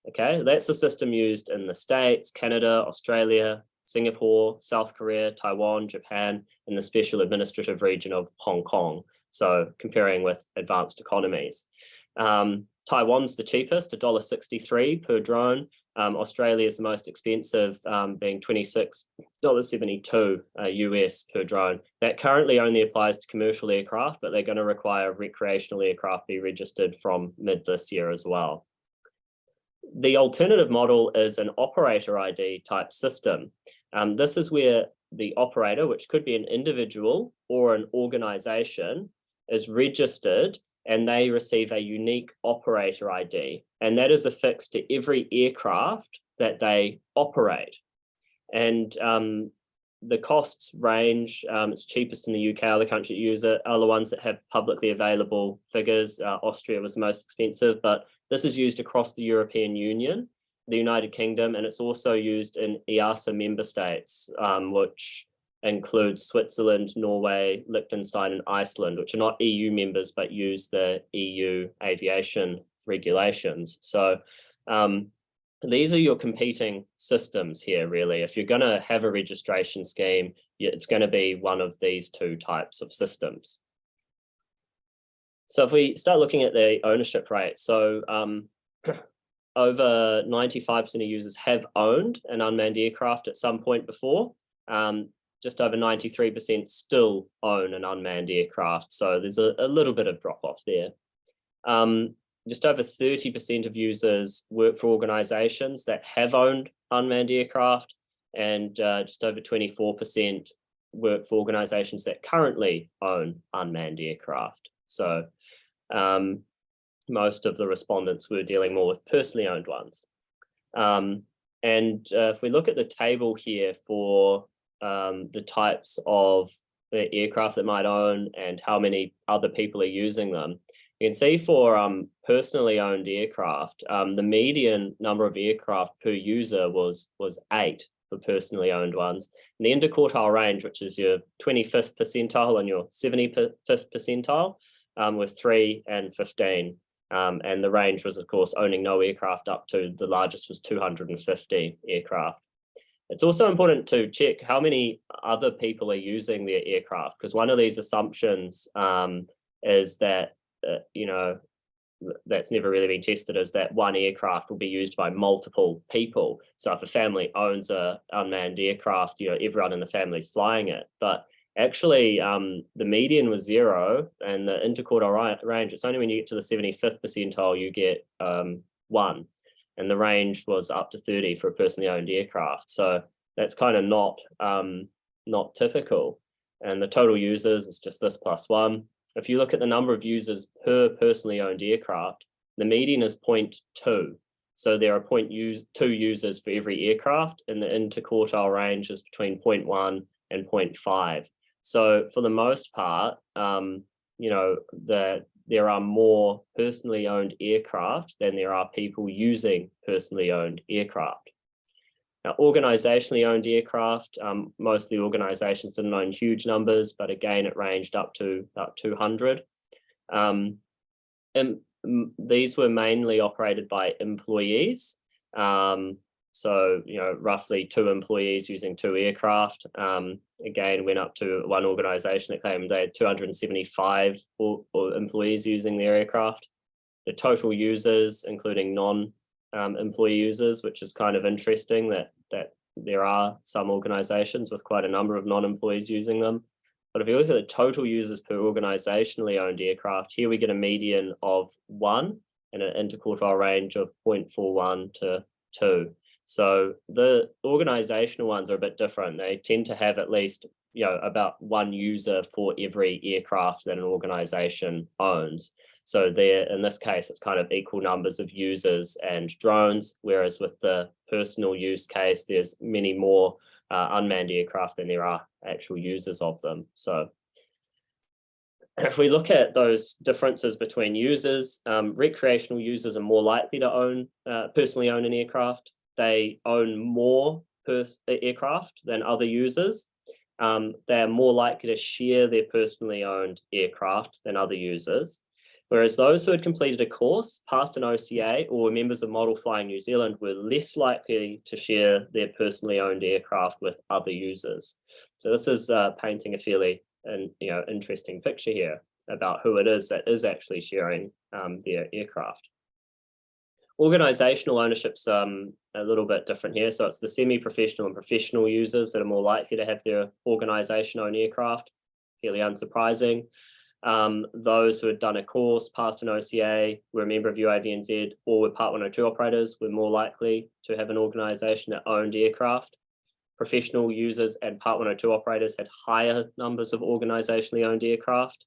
Okay, that's the system used in the States, Canada, Australia, Singapore, South Korea, Taiwan, Japan, and the special administrative region of Hong Kong. So comparing with advanced economies. Taiwan's the cheapest, $1.63 per drone. Australia is the most expensive, being $26.72 US per drone. That currently only applies to commercial aircraft, but they're going to require recreational aircraft be registered from mid this year as well. The alternative model is an operator ID type system. This is where the operator, which could be an individual or an organization, is registered and they receive a unique operator ID. And that is affixed to every aircraft that they operate. And the costs range. It's cheapest in the UK, other countries that use it are the ones that have publicly available figures. Austria was the most expensive, but this is used across the European Union, the United Kingdom, and it's also used in EASA member states, which includes Switzerland, Norway, Liechtenstein, and Iceland, which are not EU members, but use the EU aviation regulations. So these are your competing systems here, really. If you're going to have a registration scheme, it's going to be one of these two types of systems. So if we start looking at the ownership rate, so over 95% of users have owned an unmanned aircraft at some point before. Just over 93% still own an unmanned aircraft. So there's a little bit of drop off there. Just over 30% of users work for organizations that have owned unmanned aircraft, and just over 24% work for organizations that currently own unmanned aircraft. So most of the respondents were dealing more with personally owned ones. If we look at the table here for the types of aircraft that might own and how many other people are using them, you can see for personally owned aircraft, the median number of aircraft per user was 8 for personally owned ones. And the interquartile range, which is your 25th percentile and your 75th percentile, was 3 and 15. And the range was, of course, owning no aircraft up to the largest was 250 aircraft. It's also important to check how many other people are using their aircraft, because one of these assumptions is that, that's never really been tested, is that one aircraft will be used by multiple people. So if a family owns an unmanned aircraft, everyone in the family is flying it. But actually, the median was 0, and the interquartile range, it's only when you get to the 75th percentile you get 1. And the range was up to 30 for a personally owned aircraft. So that's kind of not typical. And the total users is just this plus 1. If you look at the number of users per personally owned aircraft, the median is 0.2. So there are 0.2 users for every aircraft, and the interquartile range is between 0.1 and 0.5. So for the most part, there are more personally owned aircraft than there are people using personally owned aircraft. Now, organizationally owned aircraft, most of the organizations didn't own huge numbers, but again, it ranged up to about 200. And these were mainly operated by employees. So, roughly 2 employees using 2 aircraft. Again, went up to one organization that claimed they had 275 employees using their aircraft. The total users, including non-employee users, which is kind of interesting that there are some organizations with quite a number of non-employees using them. But if you look at the total users per organizationally owned aircraft, here we get a median of 1 and an interquartile range of 0.41 to 2. So the organizational ones are a bit different. They tend to have at least, about 1 user for every aircraft that an organization owns. So there, in this case, it's kind of equal numbers of users and drones, whereas with the personal use case, there's many more unmanned aircraft than there are actual users of them. So if we look at those differences between users, recreational users are more likely to personally own an aircraft. They own more aircraft than other users. They are more likely to share their personally owned aircraft than other users. Whereas those who had completed a course, passed an OCA, or were members of Model Flying New Zealand were less likely to share their personally owned aircraft with other users. So this is painting a fairly interesting picture here about who it is that is actually sharing their aircraft. Organizational ownership's a little bit different here. So it's the semi-professional and professional users that are more likely to have their organization own aircraft, fairly unsurprising. Those who had done a course, passed an OCA, were a member of UAVNZ, or were Part 102 operators were more likely to have an organization that owned aircraft. Professional users and Part 102 operators had higher numbers of organizationally owned aircraft.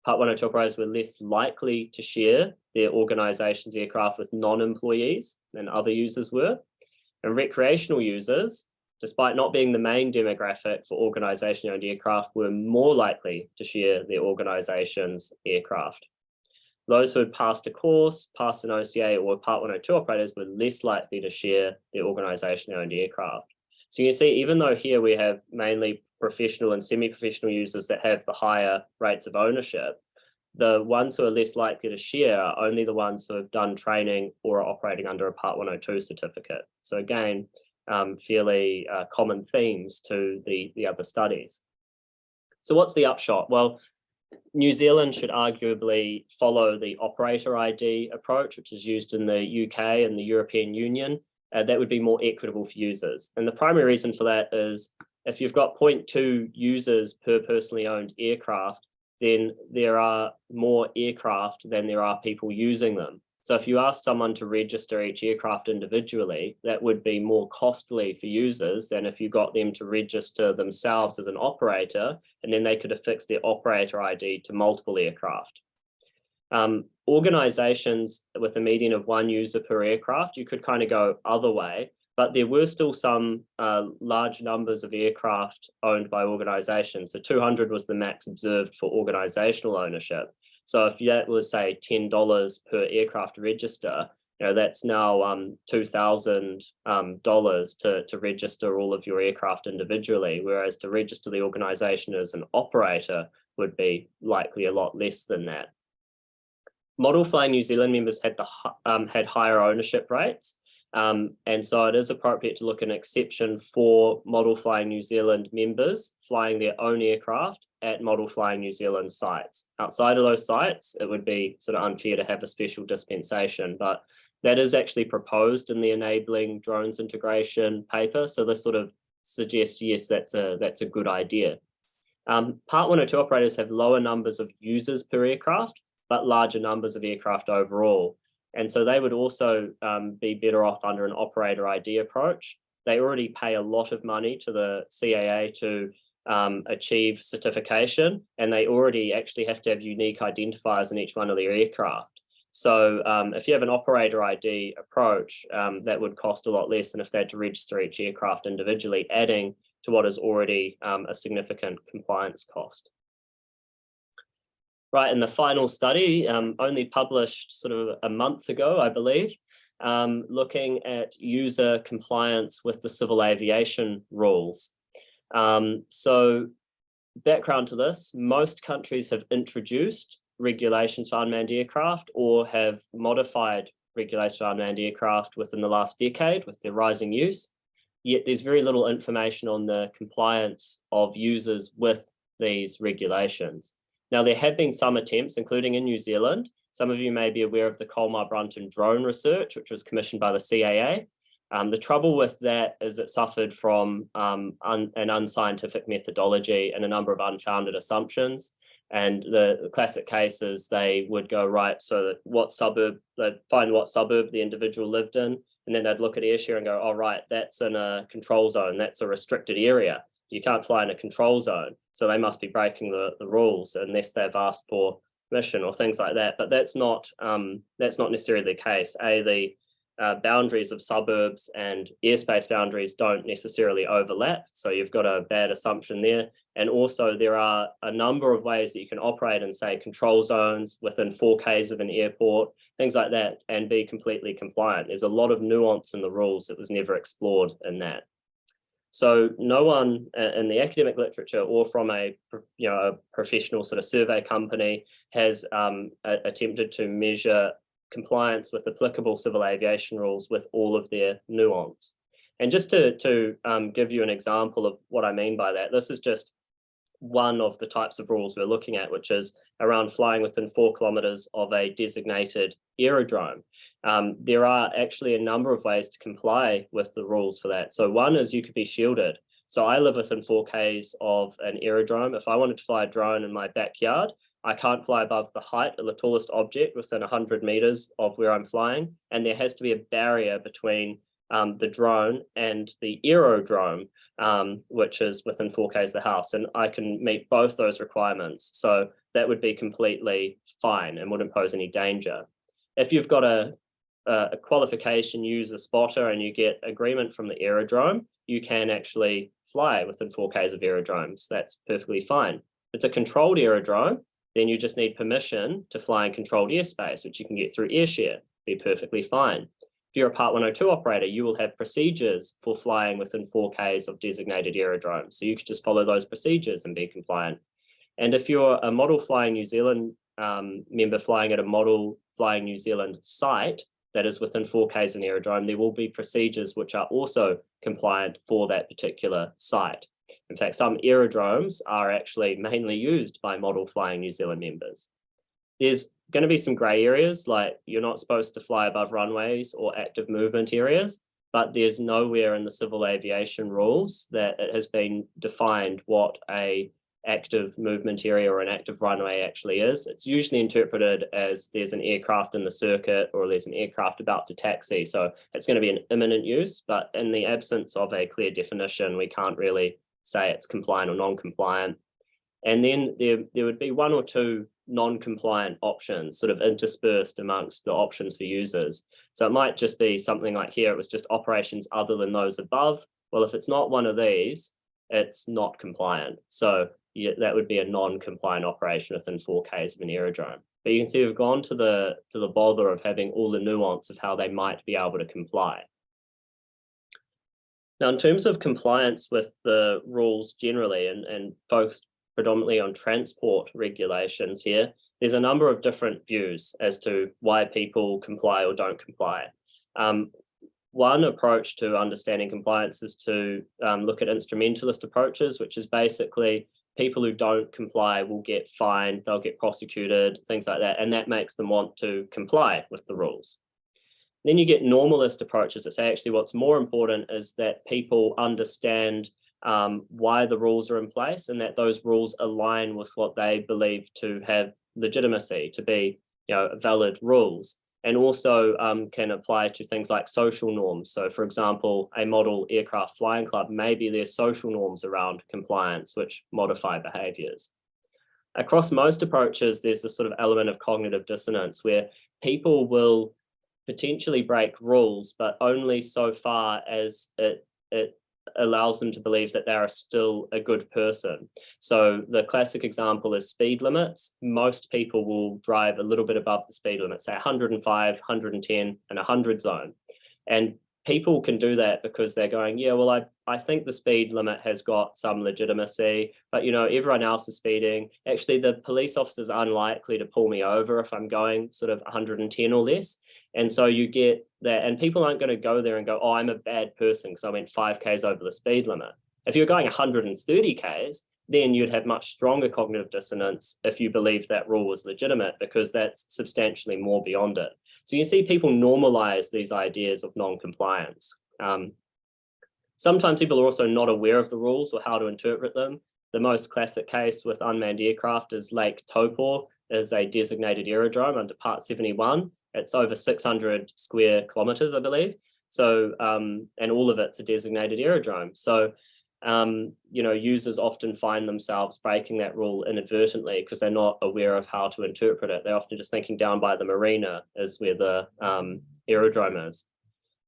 Part 102 operators were less likely to share their organization's aircraft with non-employees than other users were. And recreational users, despite not being the main demographic for organizationally owned aircraft, were more likely to share their organization's aircraft. Those who had passed a course, passed an OCA, or were Part 102 operators were less likely to share their organizationally owned aircraft. So you can see, even though here we have mainly professional and semi-professional users that have the higher rates of ownership, the ones who are less likely to share are only the ones who have done training or are operating under a Part 102 certificate. So again, fairly common themes to the other studies. So what's the upshot? Well, New Zealand should arguably follow the operator ID approach, which is used in the UK and the European Union. That would be more equitable for users. And the primary reason for that is if you've got 0.2 users per personally owned aircraft, then there are more aircraft than there are people using them. So if you ask someone to register each aircraft individually, that would be more costly for users than if you got them to register themselves as an operator, and then they could affix their operator ID to multiple aircraft. Organizations with a median of 1 user per aircraft, you could kind of go other way, but there were still some large numbers of aircraft owned by organizations. So 200 was the max observed for organizational ownership. So if that was, say, $10 per aircraft register, that's now $2,000 to register all of your aircraft individually, whereas to register the organization as an operator would be likely a lot less than that. Model Flying New Zealand members had higher ownership rates, and so it is appropriate to look at an exception for Model Flying New Zealand members flying their own aircraft at Model Flying New Zealand sites. Outside of those sites, it would be sort of unfair to have a special dispensation, but that is actually proposed in the Enabling Drones Integration paper. So this sort of suggests, yes, that's a good idea. Part 102 operators have lower numbers of users per aircraft, but larger numbers of aircraft overall. And so they would also be better off under an operator ID approach. They already pay a lot of money to the CAA to achieve certification, and they already actually have to have unique identifiers in each one of their aircraft. So if you have an operator ID approach, that would cost a lot less than if they had to register each aircraft individually, adding to what is already a significant compliance cost. Right, and the final study, only published sort of a month ago, I believe, looking at user compliance with the civil aviation rules. So background to this, most countries have introduced regulations for unmanned aircraft or have modified regulations for unmanned aircraft within the last decade with their rising use, yet there's very little information on the compliance of users with these regulations. Now, there have been some attempts, including in New Zealand. Some of you may be aware of the Colmar Brunton drone research, which was commissioned by the CAA. The trouble with that is it suffered from an unscientific methodology and a number of unfounded assumptions. And the classic case is they would go, right, so that they'd find what suburb the individual lived in, and then they'd look at AirShare and go, oh, right, that's in a control zone, that's a restricted area. You can't fly in a control zone, so they must be breaking the rules unless they've asked for permission or things like that. But that's not necessarily the case. The boundaries of suburbs and airspace boundaries don't necessarily overlap. So you've got a bad assumption there. And also there are a number of ways that you can operate in, say, control zones within 4Ks of an airport, things like that, and be completely compliant. There's a lot of nuance in the rules that was never explored in that. So no one in the academic literature or from a professional sort of survey company has attempted to measure compliance with applicable civil aviation rules with all of their nuance. And just to give you an example of what I mean by that, this is just one of the types of rules we're looking at, which is around flying within 4 kilometers of a designated aerodrome. There are actually a number of ways to comply with the rules for that. So one is you could be shielded. So I live within 4Ks of an aerodrome. If I wanted to fly a drone in my backyard, I can't fly above the height of the tallest object within 100 meters of where I'm flying. And there has to be a barrier between the drone and the aerodrome, which is within 4Ks of the house. And I can meet both those requirements. So that would be completely fine and wouldn't pose any danger. If you've got a qualification user spotter and you get agreement from the aerodrome, you can actually fly within 4Ks of aerodromes. That's perfectly fine. If it's a controlled aerodrome, then you just need permission to fly in controlled airspace, which you can get through airshare, be perfectly fine. If you're a Part 102 operator, you will have procedures for flying within 4Ks of designated aerodromes. So you could just follow those procedures and be compliant. And if you're a Model Flying New Zealand member flying at a Model Flying New Zealand site that is within 4Ks of an aerodrome, there will be procedures which are also compliant for that particular site. In fact, some aerodromes are actually mainly used by Model Flying New Zealand members. There's going to be some grey areas, like you're not supposed to fly above runways or active movement areas, but there's nowhere in the civil aviation rules that it has been defined what a active movement area or an active runway actually is. It's usually interpreted as there's an aircraft in the circuit or there's an aircraft about to taxi. So it's going to be an imminent use, but in the absence of a clear definition, we can't really say it's compliant or non-compliant. And then there would be one or two non-compliant options sort of interspersed amongst the options for users. So it might just be something like here, it was just operations other than those above. Well, if it's not one of these, it's not compliant. So yeah, that would be a non-compliant operation within 4Ks of an aerodrome. But you can see we've gone to the bother of having all the nuance of how they might be able to comply. Now, in terms of compliance with the rules generally and focused predominantly on transport regulations here, there's a number of different views as to why people comply or don't comply. One approach to understanding compliance is to look at instrumentalist approaches, which is basically people who don't comply will get fined, they'll get prosecuted, things like that, and that makes them want to comply with the rules. Then you get normalist approaches that say actually what's more important is that people understand why the rules are in place and that those rules align with what they believe to have legitimacy, to be valid rules, and also can apply to things like social norms. So for example, a model aircraft flying club, maybe there's social norms around compliance which modify behaviors. Across most approaches, there's this sort of element of cognitive dissonance where people will potentially break rules, but only so far as it allows them to believe that they are still a good person. So the classic example is speed limits. Most people will drive a little bit above the speed limit, say 105, 110, and 100 zone. And people can do that because they're going, yeah, well, I think the speed limit has got some legitimacy, but everyone else is speeding. Actually, the police officer's unlikely to pull me over if I'm going sort of 110 or less. And so you get that, and people aren't going to go there and go, oh, I'm a bad person because I went 5Ks over the speed limit. If you're going 130 Ks, then you'd have much stronger cognitive dissonance if you believe that rule was legitimate, because that's substantially more beyond it. So you see people normalize these ideas of non-compliance. Sometimes people are also not aware of the rules or how to interpret them. The most classic case with unmanned aircraft is Lake Taupo is a designated aerodrome under Part 71. It's over 600 square kilometers, I believe. So, and all of it's a designated aerodrome. So, users often find themselves breaking that rule inadvertently because they're not aware of how to interpret it. They're often just thinking down by the marina is where the aerodrome is.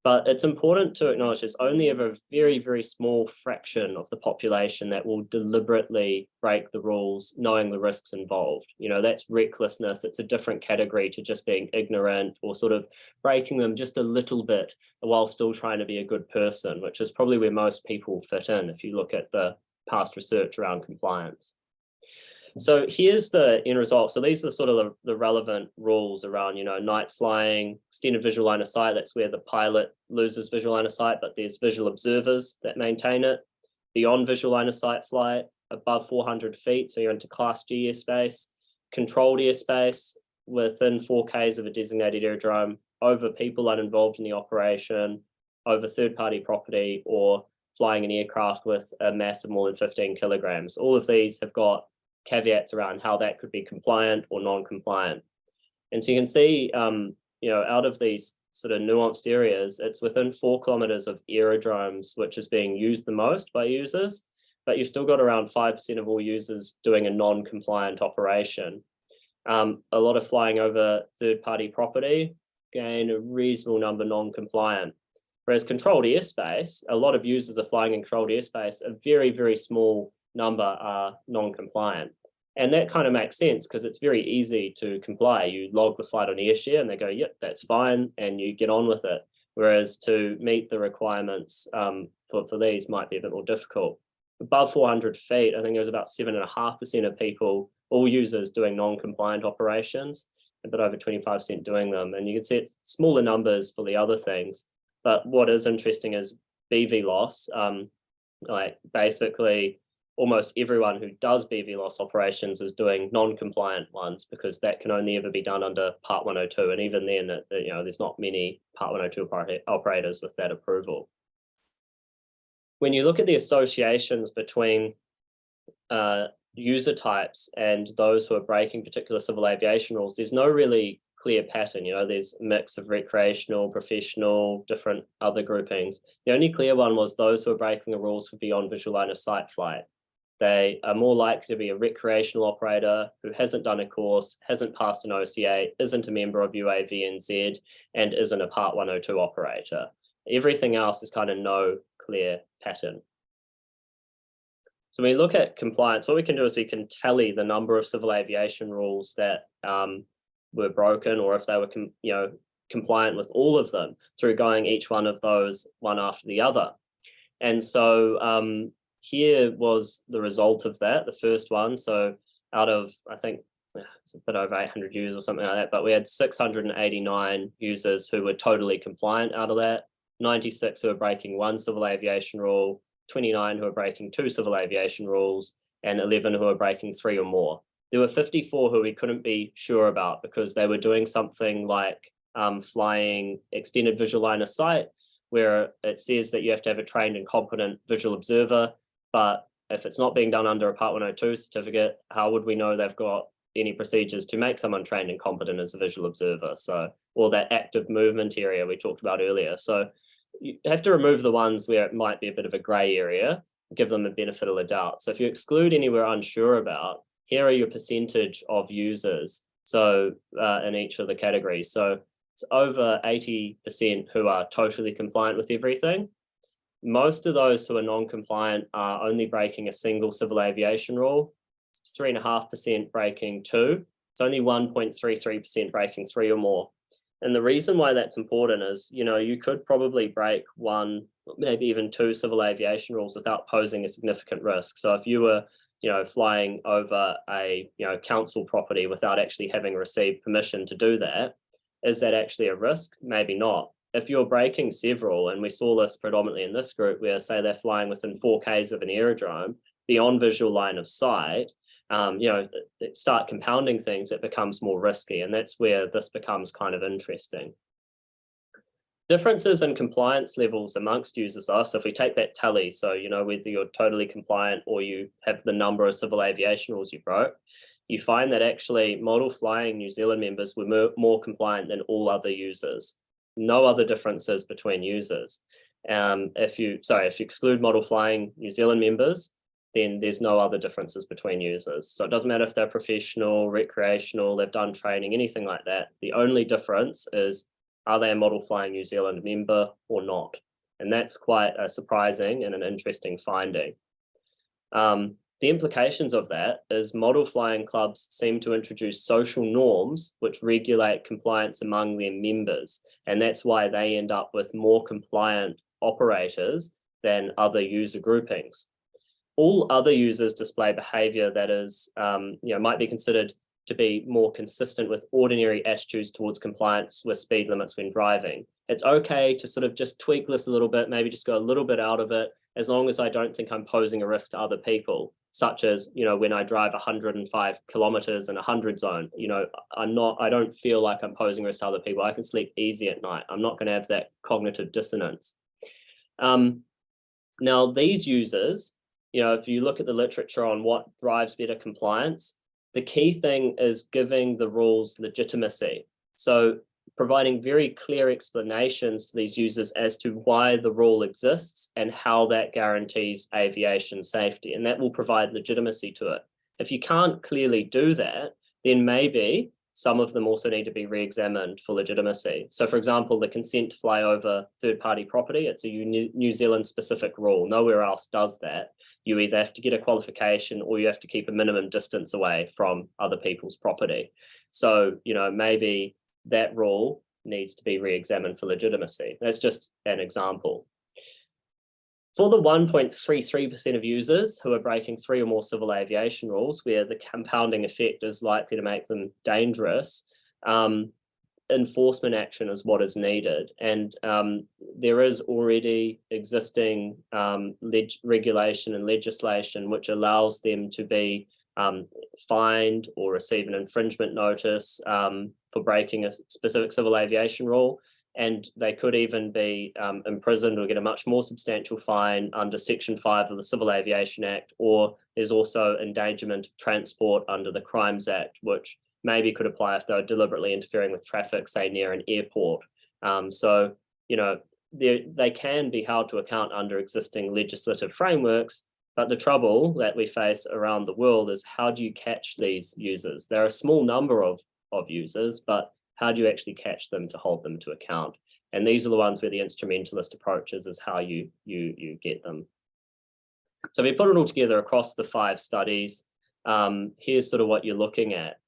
But it's important to acknowledge there's only ever a very, very small fraction of the population that will deliberately break the rules, knowing the risks involved. You know, that's recklessness. It's a different category to just being ignorant or sort of breaking them just a little bit while still trying to be a good person, which is probably where most people fit in if you look at the past research around compliance. So here's the end result. So these are sort of the relevant rules around, you know, night flying, extended visual line of sight. That's where the pilot loses visual line of sight, but there's visual observers that maintain it. Beyond visual line of sight flight, above 400 feet, so you're into Class G airspace. Controlled airspace within 4Ks of a designated aerodrome, over people uninvolved in the operation, over third-party property, or flying an aircraft with a mass of more than 15 kilograms. All of these have got caveats around how that could be compliant or non-compliant. And so you can see, you know, out of these sort of nuanced areas, it's within 4 kilometers of aerodromes, which is being used the most by users, but you've still got around 5% of all users doing a non-compliant operation. A lot of flying over third-party property, again, a reasonable number non-compliant. Whereas controlled airspace, a lot of users are flying in controlled airspace, a very, very small number are non-compliant. And that kind of makes sense because it's very easy to comply. You log the flight on AirShare and they go, yep, that's fine, and you get on with it. Whereas to meet the requirements for these might be a bit more difficult. Above 400 feet, I think there was about 7.5% of people, all users, doing non-compliant operations, a bit over 25% doing them. And you can see it's smaller numbers for the other things. But what is interesting is BV loss, like basically almost everyone who does BV loss operations is doing non-compliant ones, because that can only ever be done under Part 102. And even then, you know, there's not many Part 102 operators with that approval. When you look at the associations between user types and those who are breaking particular civil aviation rules, there's no really clear pattern. You know, there's a mix of recreational, professional, different other groupings. The only clear one was those who are breaking the rules for beyond visual line of sight flight. They are more likely to be a recreational operator who hasn't done a course, hasn't passed an OCA, isn't a member of UAVNZ, and isn't a Part 102 operator. Everything else is kind of no clear pattern. So when we look at compliance, what we can do is we can tally the number of civil aviation rules that were broken, or if they were compliant with all of them, through going each one of those one after the other. And so here was the result of that, the first one. So out of, I think it's a bit over 800 users or something like that, but we had 689 users who were totally compliant out of that, 96 who are breaking 1 civil aviation rule, 29 who are breaking 2 civil aviation rules, and 11 who are breaking 3 or more. There were 54 who we couldn't be sure about because they were doing something like flying extended visual line of sight, where it says that you have to have a trained and competent visual observer. But if it's not being done under a Part 102 certificate, how would we know they've got any procedures to make someone trained and competent as a visual observer? So, or that active movement area we talked about earlier. So you have to remove the ones where it might be a bit of a gray area, give them the benefit of the doubt. So if you exclude anywhere unsure about, here are your percentage of users. So in each of the categories. So it's over 80% who are totally compliant with everything. Most of those who are non-compliant are only breaking a single civil aviation rule, 3.5% breaking 2. It's only 1.33% breaking 3 or more. And the reason why that's important is, you know, you could probably break 1, maybe even 2 civil aviation rules without posing a significant risk. So if you were, you know, flying over a, you know, council property without actually having received permission to do that, is that actually a risk? Maybe not. If you're breaking several, and we saw this predominantly in this group, where say they're flying within 4Ks of an aerodrome, beyond visual line of sight, you know, start compounding things, it becomes more risky. And that's where this becomes kind of interesting. Differences in compliance levels amongst users though. So if we take that tally, so, you know, whether you're totally compliant or you have the number of civil aviation rules you broke, you find that actually model flying New Zealand members were more compliant than all other users. No other differences between users. If you exclude model flying New Zealand members, then there's no other differences between users. So it doesn't matter if they're professional, recreational, they've done training, anything like that. The only difference is, Are they a Model Flying New Zealand member or not? And that's quite a surprising and an interesting finding. The implications of that is model flying clubs seem to introduce social norms which regulate compliance among their members. And that's why they end up with more compliant operators than other user groupings. All other users display behavior that is, might be considered to be more consistent with ordinary attitudes towards compliance with speed limits when driving. It's okay to sort of just tweak this a little bit, maybe just go a little bit out of it, as long as I don't think I'm posing a risk to other people, such as, when I drive 105 kilometers in a 100 zone, I don't feel like I'm posing risk to other people. I can sleep easy at night. I'm not going to have that cognitive dissonance. Now, these users, if you look at the literature on what drives better compliance, the key thing is giving the rules legitimacy. So providing very clear explanations to these users as to why the rule exists and how that guarantees aviation safety, and that will provide legitimacy to it. If you can't clearly do that, then maybe some of them also need to be re-examined for legitimacy. So for example, the consent to fly over third-party property, it's a New Zealand specific rule. Nowhere else does that. You either have to get a qualification or you have to keep a minimum distance away from other people's property. So, maybe that rule needs to be re-examined for legitimacy. That's just an example. For the 1.33% of users who are breaking 3 or more civil aviation rules, where the compounding effect is likely to make them dangerous, enforcement action is what is needed. And there is already existing regulation and legislation which allows them to be fined or receive an infringement notice for breaking a specific civil aviation rule. And they could even be imprisoned or get a much more substantial fine under Section 5 of the Civil Aviation Act, or there's also endangerment of transport under the Crimes Act, which maybe could apply if they were deliberately interfering with traffic, say near an airport. So, they can be held to account under existing legislative frameworks, but the trouble that we face around the world is how do you catch these users? There are a small number of users, but how do you actually catch them to hold them to account? And these are the ones where the instrumentalist approaches is how you get them. So if you put it all together across the 5 studies, here's sort of what you're looking at.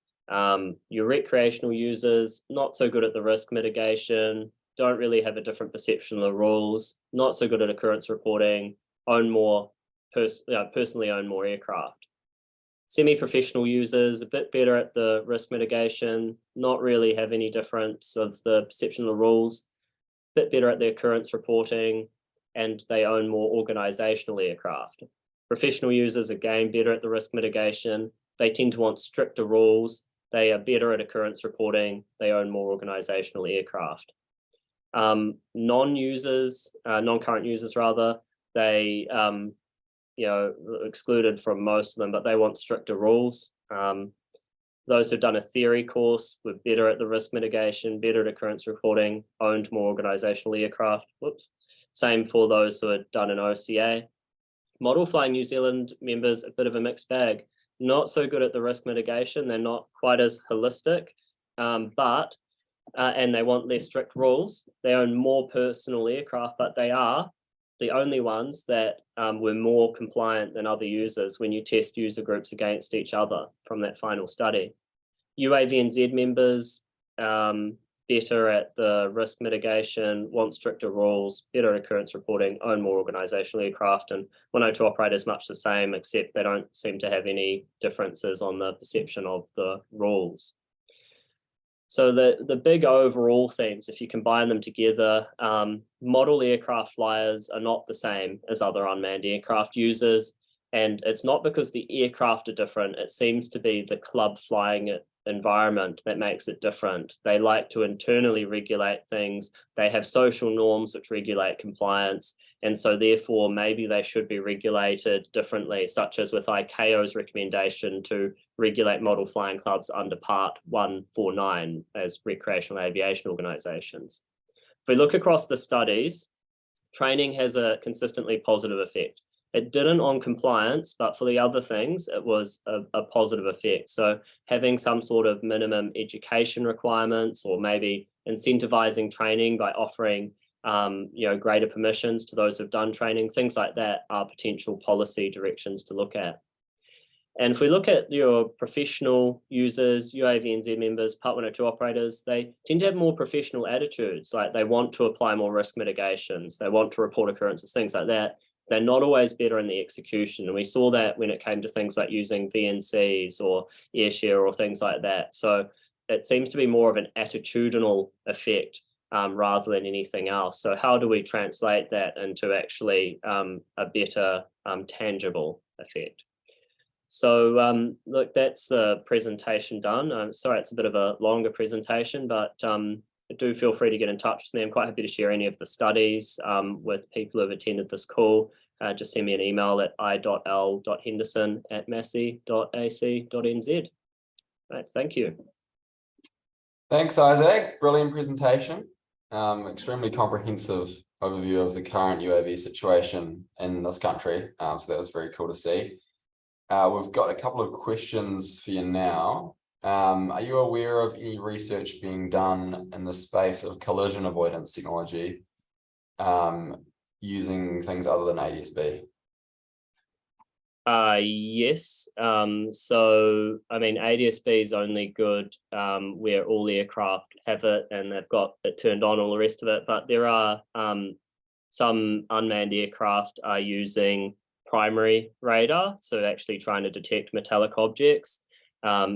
Your recreational users, not so good at the risk mitigation, don't really have a different perception of the rules, not so good at occurrence reporting, personally own more aircraft. Semi-professional users, a bit better at the risk mitigation, not really have any difference of the perception of the rules, a bit better at the occurrence reporting, and they own more organizational aircraft. Professional users, again, better at the risk mitigation. They tend to want stricter rules. They are better at occurrence reporting. They own more organizational aircraft. Non-current users, they excluded from most of them, but they want stricter rules. Those who've done a theory course were better at the risk mitigation, better at occurrence reporting, owned more organizational aircraft. Whoops. Same for those who had done an OCA. Model Flying New Zealand members, a bit of a mixed bag. Not so good at the risk mitigation. They're not quite as holistic, and they want less strict rules. They own more personal aircraft, but they are the only ones that were more compliant than other users when you test user groups against each other from that final study. UAVNZ members, better at the risk mitigation, want stricter rules, better occurrence reporting, own more organizational aircraft, and 102 operators much the same, except they don't seem to have any differences on the perception of the rules. So the big overall things, if you combine them together, model aircraft flyers are not the same as other unmanned aircraft users. And it's not because the aircraft are different. It seems to be the club flying environment that makes it different. They like to internally regulate things. They have social norms which regulate compliance. And so therefore, maybe they should be regulated differently, such as with ICAO's recommendation to regulate model flying clubs under Part 149 as recreational aviation organizations. If we look across the studies, training has a consistently positive effect. It didn't on compliance, but for the other things, it was a positive effect. So having some sort of minimum education requirements, or maybe incentivizing training by offering greater permissions to those who've done training, things like that are potential policy directions to look at. And if we look at your professional users, UAVNZ members, Part 102 operators, they tend to have more professional attitudes, like they want to apply more risk mitigations, they want to report occurrences, things like that. They're not always better in the execution. And we saw that when it came to things like using VNCs or airshare or things like that. So it seems to be more of an attitudinal effect rather than anything else. So how do we translate that into actually a better tangible effect? So look, that's the presentation done. Sorry, it's a bit of a longer presentation, but do feel free to get in touch with me. I'm quite happy to share any of the studies with people who have attended this call. Just send me an email at i.l.henderson@massey.ac.nz. Right, thank you. Thanks, Isaac. Brilliant presentation. Extremely comprehensive overview of the current UAV situation in this country. So that was very cool to see. We've got a couple of questions for you now. Are you aware of any research being done in the space of collision avoidance technology using things other than ADS-B? Yes. So, I mean, ADS-B is only good where all aircraft have it and they've got it turned on, all the rest of it. But there are some unmanned aircraft are using primary radar, so actually trying to detect metallic objects.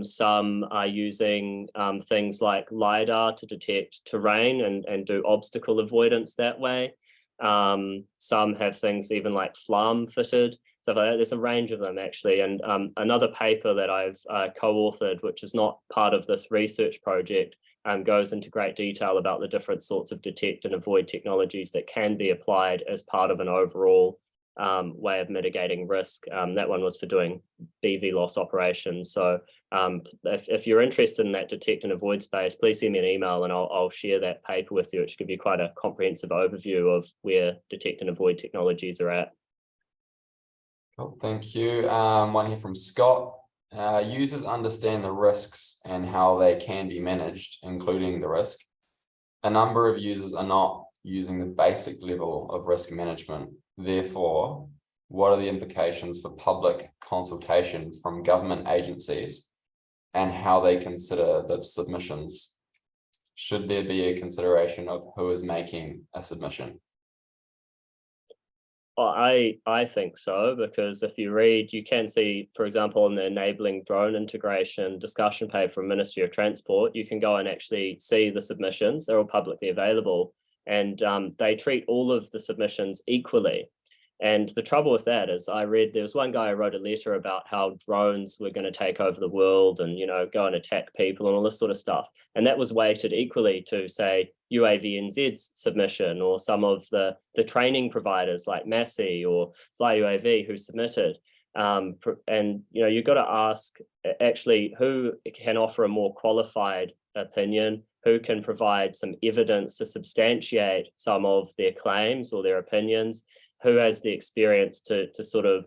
Some are using things like LiDAR to detect terrain and do obstacle avoidance that way. Some have things even like FLAM fitted. So there's a range of them actually. And another paper that I've co-authored, which is not part of this research project, goes into great detail about the different sorts of detect and avoid technologies that can be applied as part of an overall way of mitigating risk. That one was for doing BV loss operations. So if you're interested in that detect and avoid space, please send me an email and I'll share that paper with you, which gives you quite a comprehensive overview of where detect and avoid technologies are at. Cool, thank you. One here from Scott. Users understand the risks and how they can be managed, including the risk. A number of users are not using the basic level of risk management. Therefore, what are the implications for public consultation from government agencies and how they consider the submissions? Should there be a consideration of who is making a submission? Well, I think so, because if you read, you can see, for example, in the enabling drone integration discussion paper from Ministry of Transport, you can go and actually see the submissions. They're all publicly available, and they treat all of the submissions equally. And the trouble with that is I read, there was one guy who wrote a letter about how drones were going to take over the world and, you know, go and attack people and all this sort of stuff. And that was weighted equally to, say, UAVNZ's submission or some of the training providers like Massey or Fly UAV who submitted. And, you know, you've got to ask actually who can offer a more qualified opinion, who can provide some evidence to substantiate some of their claims or their opinions, who has the experience to sort of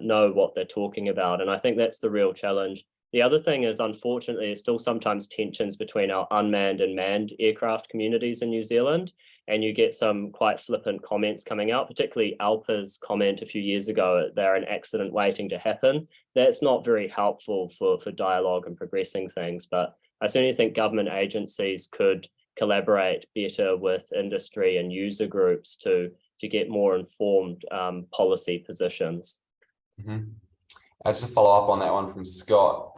know what they're talking about. And I think that's the real challenge. The other thing is, unfortunately, there's still sometimes tensions between our unmanned and manned aircraft communities in New Zealand. And you get some quite flippant comments coming out, particularly Alpa's comment a few years ago, they're an accident waiting to happen. That's not very helpful for dialogue and progressing things. But I certainly think government agencies could collaborate better with industry and user groups to get more informed policy positions. Mm-hmm. Just to follow up on that one from Scott,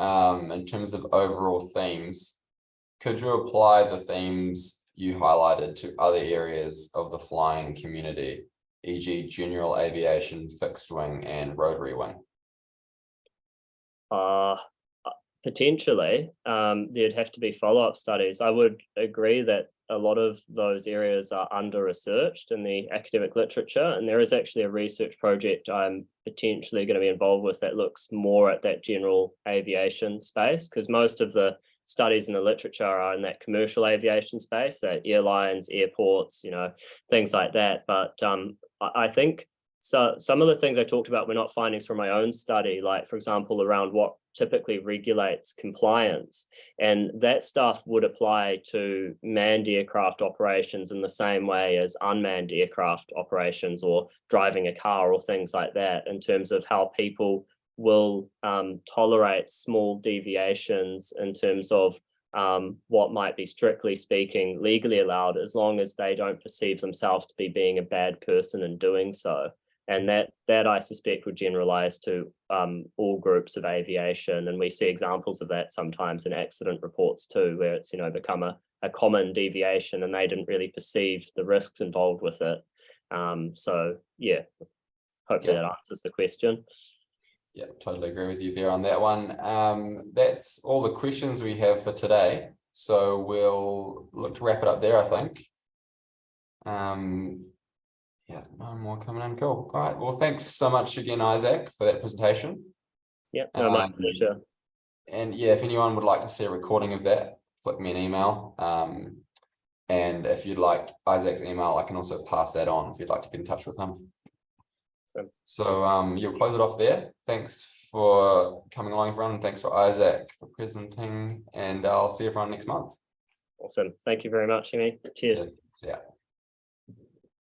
in terms of overall themes, could you apply the themes you highlighted to other areas of the flying community, e.g. general aviation, fixed wing and rotary wing? Potentially, there'd have to be follow-up studies. I would agree that a lot of those areas are under-researched in the academic literature, and there is actually a research project I'm potentially going to be involved with that looks more at that general aviation space, because most of the studies in the literature are in that commercial aviation space, that airlines, airports, you know, things like that. But I think So some of the things I talked about were not findings from my own study, like, for example, around what typically regulates compliance. And that stuff would apply to manned aircraft operations in the same way as unmanned aircraft operations, or driving a car or things like that, in terms of how people will tolerate small deviations in terms of what might be, strictly speaking, legally allowed, as long as they don't perceive themselves to be being a bad person in doing so. And that I suspect would generalize to all groups of aviation. And we see examples of that sometimes in accident reports too, where it's, become a common deviation and they didn't really perceive the risks involved with it. So yeah, hopefully that answers the question. Yeah, totally agree with you there on that one. That's all the questions we have for today. So we'll look to wrap it up there, I think. Yeah, no more coming in. Cool. All right. Well, thanks so much again, Isaac, for that presentation. Yeah, no, my pleasure. And yeah, if anyone would like to see a recording of that, flick me an email. And if you'd like Isaac's email, I can also pass that on if you'd like to get in touch with him. So you'll close it off there. Thanks for coming along, everyone. And thanks for Isaac for presenting. And I'll see everyone next month. Awesome. Thank you very much, Amy. Cheers. Yeah.